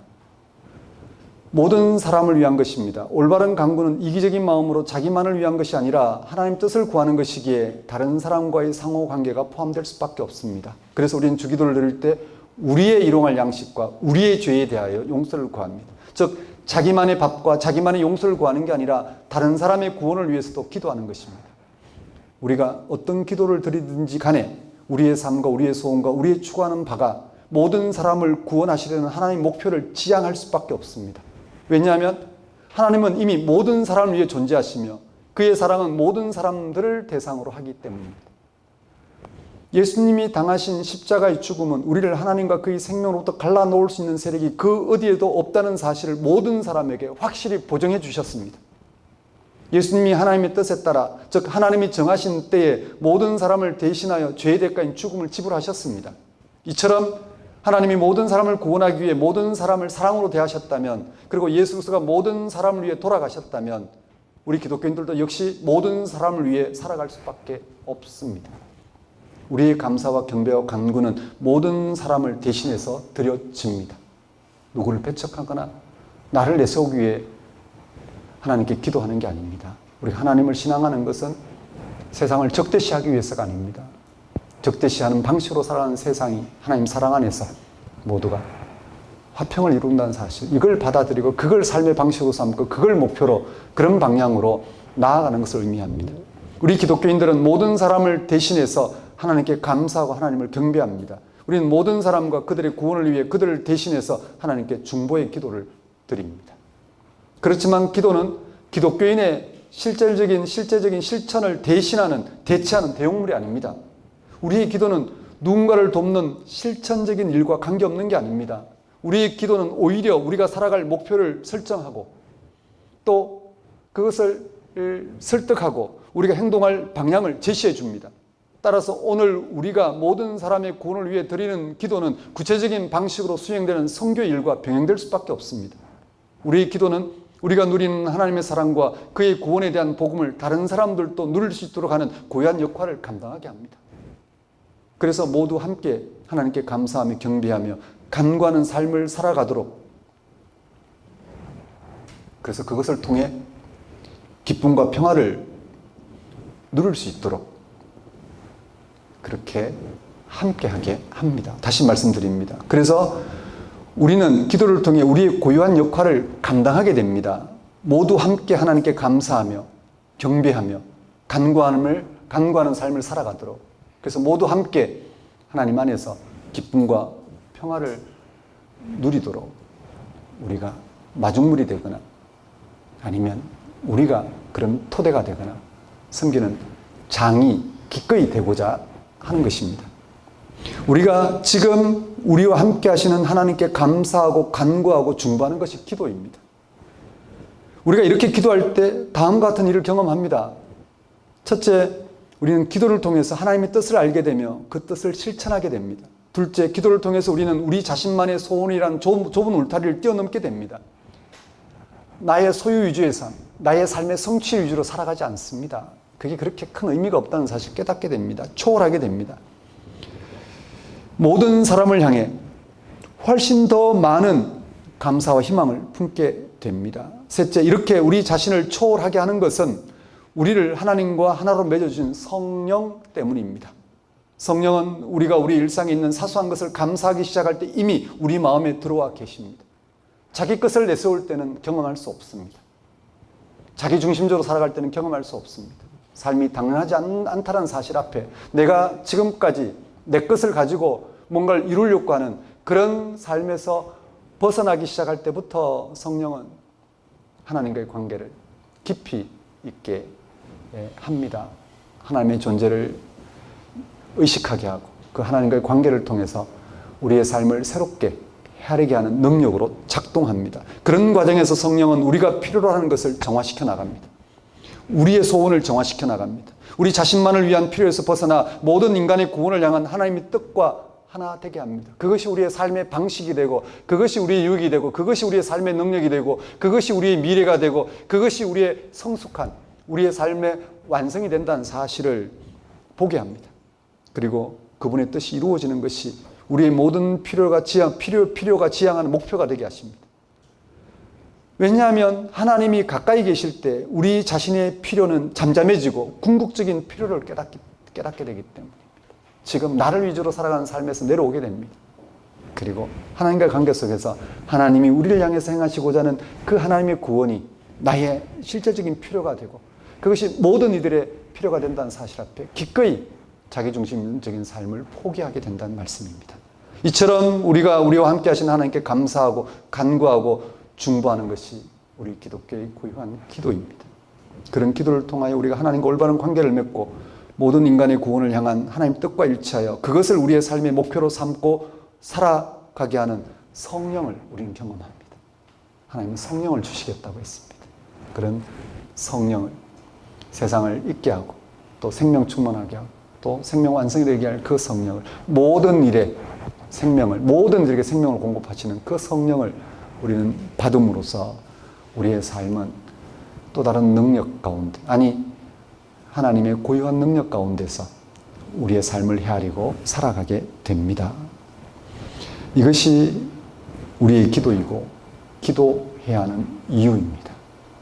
모든 사람을 위한 것입니다. 올바른 간구는 이기적인 마음으로 자기만을 위한 것이 아니라 하나님 뜻을 구하는 것이기에 다른 사람과의 상호관계가 포함될 수밖에 없습니다. 그래서 우리는 주기도를 드릴 때 우리의 일용할 양식과 우리의 죄에 대하여 용서를 구합니다. 즉 자기만의 밥과 자기만의 용서를 구하는 게 아니라 다른 사람의 구원을 위해서도 기도하는 것입니다. 우리가 어떤 기도를 드리든지 간에 우리의 삶과 우리의 소원과 우리의 추구하는 바가 모든 사람을 구원하시려는 하나님의 목표를 지향할 수밖에 없습니다. 왜냐하면 하나님은 이미 모든 사람을 위해 존재하시며 그의 사랑은 모든 사람들을 대상으로 하기 때문입니다. 예수님이 당하신 십자가의 죽음은 우리를 하나님과 그의 생명으로부터 갈라놓을 수 있는 세력이 그 어디에도 없다는 사실을 모든 사람에게 확실히 보증해 주셨습니다. 예수님이 하나님의 뜻에 따라, 즉 하나님이 정하신 때에 모든 사람을 대신하여 죄의 대가인 죽음을 지불하셨습니다. 이처럼 하나님이 모든 사람을 구원하기 위해 모든 사람을 사랑으로 대하셨다면, 그리고 예수 그리스도가 모든 사람을 위해 돌아가셨다면 우리 기독교인들도 역시 모든 사람을 위해 살아갈 수밖에 없습니다. 우리의 감사와 경배와 간구는 모든 사람을 대신해서 드려집니다. 누구를 배척하거나 나를 내세우기 위해 하나님께 기도하는 게 아닙니다. 우리 하나님을 신앙하는 것은 세상을 적대시하기 위해서가 아닙니다. 적대시하는 방식으로 살아가는 세상이 하나님 사랑 안에서 모두가 화평을 이룬다는 사실, 이걸 받아들이고 그걸 삶의 방식으로 삼고 그걸 목표로 그런 방향으로 나아가는 것을 의미합니다. 우리 기독교인들은 모든 사람을 대신해서 하나님께 감사하고 하나님을 경배합니다. 우리는 모든 사람과 그들의 구원을 위해 그들을 대신해서 하나님께 중보의 기도를 드립니다. 그렇지만 기도는 기독교인의 실제적인 실천을 대체하는 대용물이 아닙니다. 우리의 기도는 누군가를 돕는 실천적인 일과 관계없는 게 아닙니다. 우리의 기도는 오히려 우리가 살아갈 목표를 설정하고 또 그것을 설득하고 우리가 행동할 방향을 제시해 줍니다. 따라서 오늘 우리가 모든 사람의 구원을 위해 드리는 기도는 구체적인 방식으로 수행되는 선교 일과 병행될 수밖에 없습니다. 우리의 기도는 우리가 누리는 하나님의 사랑과 그의 구원에 대한 복음을 다른 사람들도 누릴 수 있도록 하는 고유한 역할을 감당하게 합니다. 그래서 모두 함께 하나님께 감사하며 경배하며 간구하는 삶을 살아가도록, 그래서 그것을 통해 기쁨과 평화를 누릴 수 있도록 그렇게 함께하게 합니다. 다시 말씀드립니다. 그래서 우리는 기도를 통해 우리의 고유한 역할을 감당하게 됩니다. 모두 함께 하나님께 감사하며 경배하며 간구하는 삶을 살아가도록, 그래서 모두 함께 하나님 안에서 기쁨과 평화를 누리도록 우리가 마중물이 되거나 아니면 우리가 그런 토대가 되거나 섬기는 장이 기꺼이 되고자 하는 것입니다. 우리가 지금 우리와 함께 하시는 하나님께 감사하고 간구하고 중보하는 것이 기도입니다. 우리가 이렇게 기도할 때 다음과 같은 일을 경험합니다. 첫째, 우리는 기도를 통해서 하나님의 뜻을 알게 되며 그 뜻을 실천하게 됩니다. 둘째, 기도를 통해서 우리는 우리 자신만의 소원이라는 좁은 울타리를 뛰어넘게 됩니다. 나의 소유 위주의 삶, 나의 삶의 성취 위주로 살아가지 않습니다. 그게 그렇게 큰 의미가 없다는 사실 깨닫게 됩니다. 초월하게 됩니다. 모든 사람을 향해 훨씬 더 많은 감사와 희망을 품게 됩니다. 셋째, 이렇게 우리 자신을 초월하게 하는 것은 우리를 하나님과 하나로 맺어주신 성령 때문입니다. 성령은 우리가 우리 일상에 있는 사소한 것을 감사하기 시작할 때 이미 우리 마음에 들어와 계십니다. 자기 것을 내세울 때는 경험할 수 없습니다. 자기 중심적으로 살아갈 때는 경험할 수 없습니다. 삶이 당연하지 않다는 사실 앞에 내가 지금까지 내 것을 가지고 뭔가를 이루려고 하는 그런 삶에서 벗어나기 시작할 때부터 성령은 하나님과의 관계를 깊이 있게 합니다. 하나님의 존재를 의식하게 하고 그 하나님과의 관계를 통해서 우리의 삶을 새롭게 헤아리게 하는 능력으로 작동합니다. 그런 과정에서 성령은 우리가 필요로 하는 것을 정화시켜 나갑니다. 우리의 소원을 정화시켜 나갑니다. 우리 자신만을 위한 필요에서 벗어나 모든 인간의 구원을 향한 하나님의 뜻과 하나 되게 합니다. 그것이 우리의 삶의 방식이 되고, 그것이 우리의 유익이 되고, 그것이 우리의 삶의 능력이 되고, 그것이 우리의 미래가 되고, 그것이 우리의 성숙한 우리의 삶의 완성이 된다는 사실을 보게 합니다. 그리고 그분의 뜻이 이루어지는 것이 우리의 모든 필요가 지향하는 목표가 되게 하십니다. 왜냐하면 하나님이 가까이 계실 때 우리 자신의 필요는 잠잠해지고 궁극적인 필요를 깨닫게 되기 때문입니다. 지금 나를 위주로 살아가는 삶에서 내려오게 됩니다. 그리고 하나님과의 관계 속에서 하나님이 우리를 향해서 행하시고자 하는 그 하나님의 구원이 나의 실제적인 필요가 되고 그것이 모든 이들의 필요가 된다는 사실 앞에 기꺼이 자기중심적인 삶을 포기하게 된다는 말씀입니다. 이처럼 우리가 우리와 함께 하신 하나님께 감사하고 간구하고 중보하는 것이 우리 기독교의 고유한 기도입니다. 그런 기도를 통하여 우리가 하나님과 올바른 관계를 맺고 모든 인간의 구원을 향한 하나님 뜻과 일치하여 그것을 우리의 삶의 목표로 삼고 살아가게 하는 성령을 우리는 경험합니다. 하나님은 성령을 주시겠다고 했습니다. 그런 성령을 세상을 잊게 하고 또 생명 충만하게 하고 또 생명 완성이 되게 할 그 성령을 모든 일에 모든 이들에게 생명을 공급하시는 그 성령을 우리는 받음으로써 우리의 삶은 또 다른 능력 가운데 하나님의 고유한 능력 가운데서 우리의 삶을 헤아리고 살아가게 됩니다. 이것이 우리의 기도이고 기도해야 하는 이유입니다.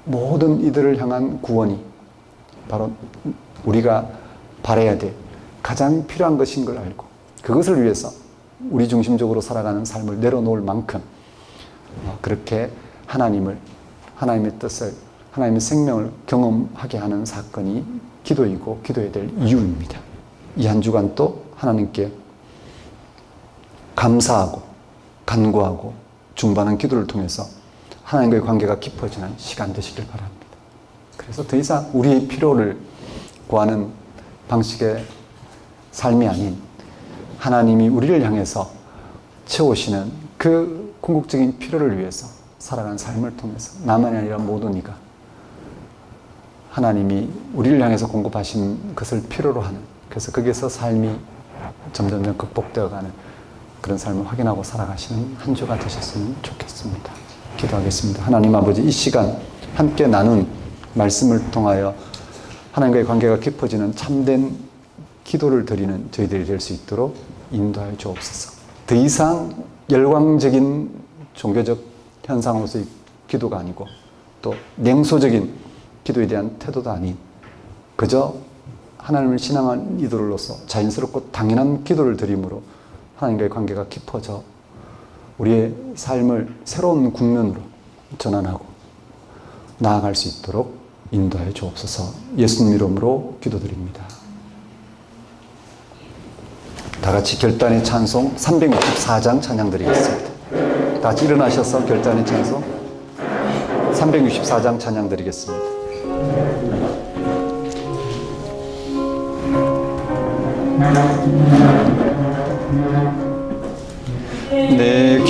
모든 이들을 향한 구원이 바로 우리가 바라야 될 가장 필요한 것인 걸 알고 그것을 위해서 우리 중심적으로 살아가는 삶을 내려놓을 만큼 그렇게 하나님의 뜻을 하나님의 생명을 경험하게 하는 사건이 기도이고 기도해야 될 이유입니다. 이 한 주간 또 하나님께 감사하고 간구하고 중보하는 기도를 통해서 하나님과의 관계가 깊어지는 시간 되시길 바랍니다. 그래서 더 이상 우리의 필요를 구하는 방식의 삶이 아닌 하나님이 우리를 향해서 채우시는 그 궁극적인 필요를 위해서 살아가는 삶을 통해서 나만이 아니라 모든 이가 하나님이 우리를 향해서 공급하신 것을 필요로 하는 그래서 거기에서 삶이 점점 극복되어가는 그런 삶을 확인하고 살아가시는 한 주가 되셨으면 좋겠습니다. 기도하겠습니다. 하나님 아버지 이 시간 함께 나눈 말씀을 통하여 하나님과의 관계가 깊어지는 참된 기도를 드리는 저희들이 될 수 있도록 인도하여 주옵소서. 더 이상 열광적인 종교적 현상으로서의 기도가 아니고 또 냉소적인 기도에 대한 태도도 아닌 그저 하나님을 신앙한 이들로서 자연스럽고 당연한 기도를 드림으로 하나님과의 관계가 깊어져 우리의 삶을 새로운 국면으로 전환하고 나아갈 수 있도록 인도하여 주옵소서. 예수님 이름으로 기도드립니다. 다 같이 결단의 찬송 364장 찬양 드리겠습니다. 다 같이 일어나셔서 결단의 찬송 364장 찬양 드리겠습니다. 내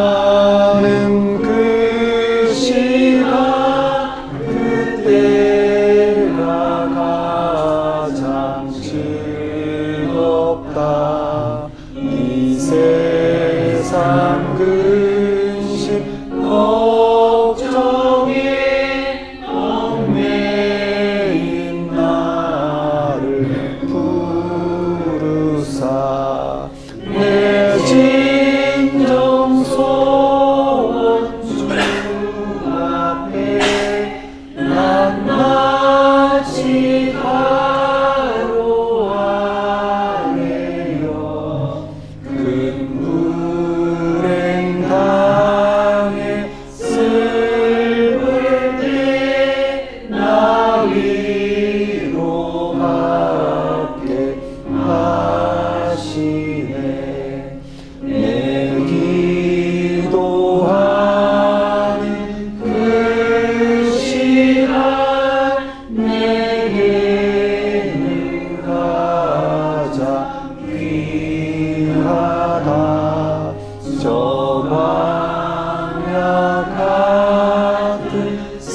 기도하는 그 시간 그때가 가장 즐겁다. 이 세상 근심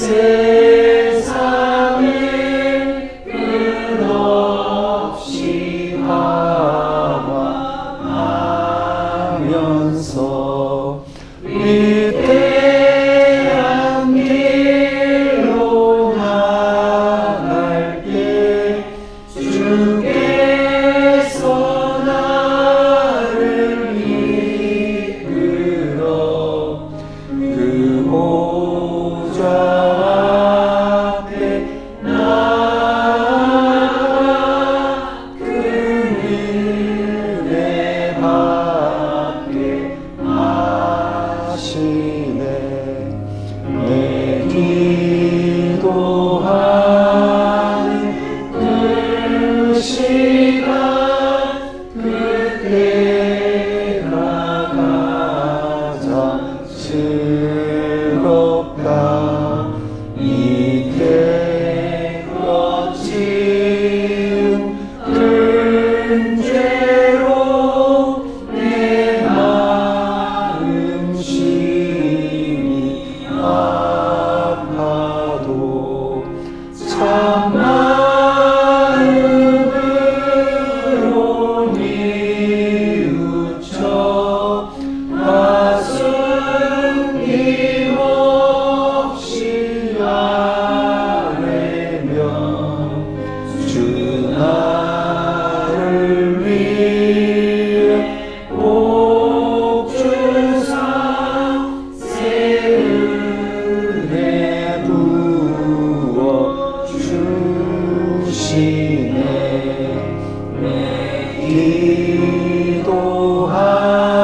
세상을 끝없이 방황하면서 위대한 길로 나갈게 주께서 나를 이끌어 그 보좌 앞에 나아가 그 은혜 받게 하시네. 내 기도하는 그 시간 그때가 가장 즐겁다. 이때 거친 큰 죄로 내 마음 심히 아파도 참 마음으로 뉘우쳐 가슴 힘없이 아뢰며 주 나를 위해 복주사 새 은혜 부어 주시네. 내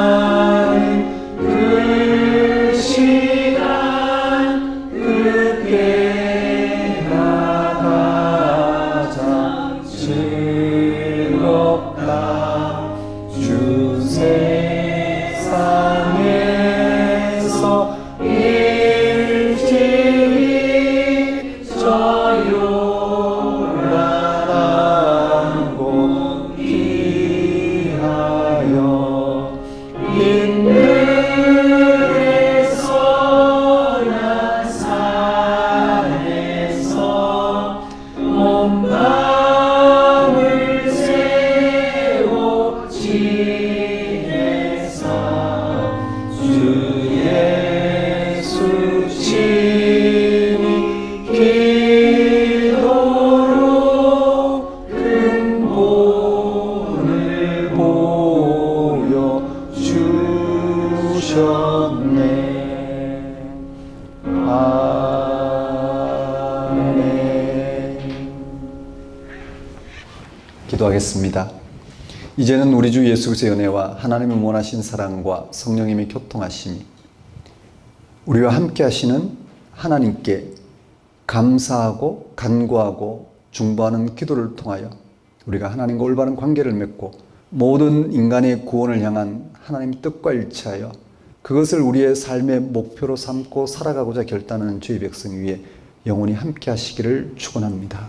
기도하는 그 시간 그때가 가장 즐겁다. 주 세상에서 일찍이 저 요란한 곳 피하여 인들에서나 산에서 온 마음을 세워 지내사 주 예수 친히 기도로 큰 본을 보여 주셨네. 아멘. 기도하겠습니다. 이제는 우리 주 예수 그리스도의 은혜와 하나님의 원하신 사랑과 성령님의 교통하심이 우리와 함께 하시는 하나님께 감사하고 간구하고 중보하는 기도를 통하여 우리가 하나님과 올바른 관계를 맺고 모든 인간의 구원을 향한 하나님의 뜻과 일치하여 그것을 우리의 삶의 목표로 삼고 살아가고자 결단하는 주의 백성 위에 영원히 함께 하시기를 축원합니다.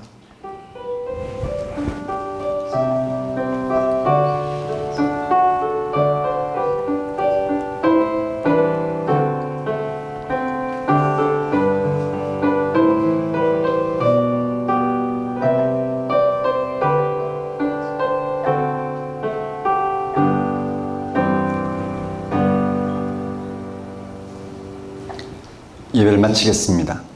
예배를 마치겠습니다.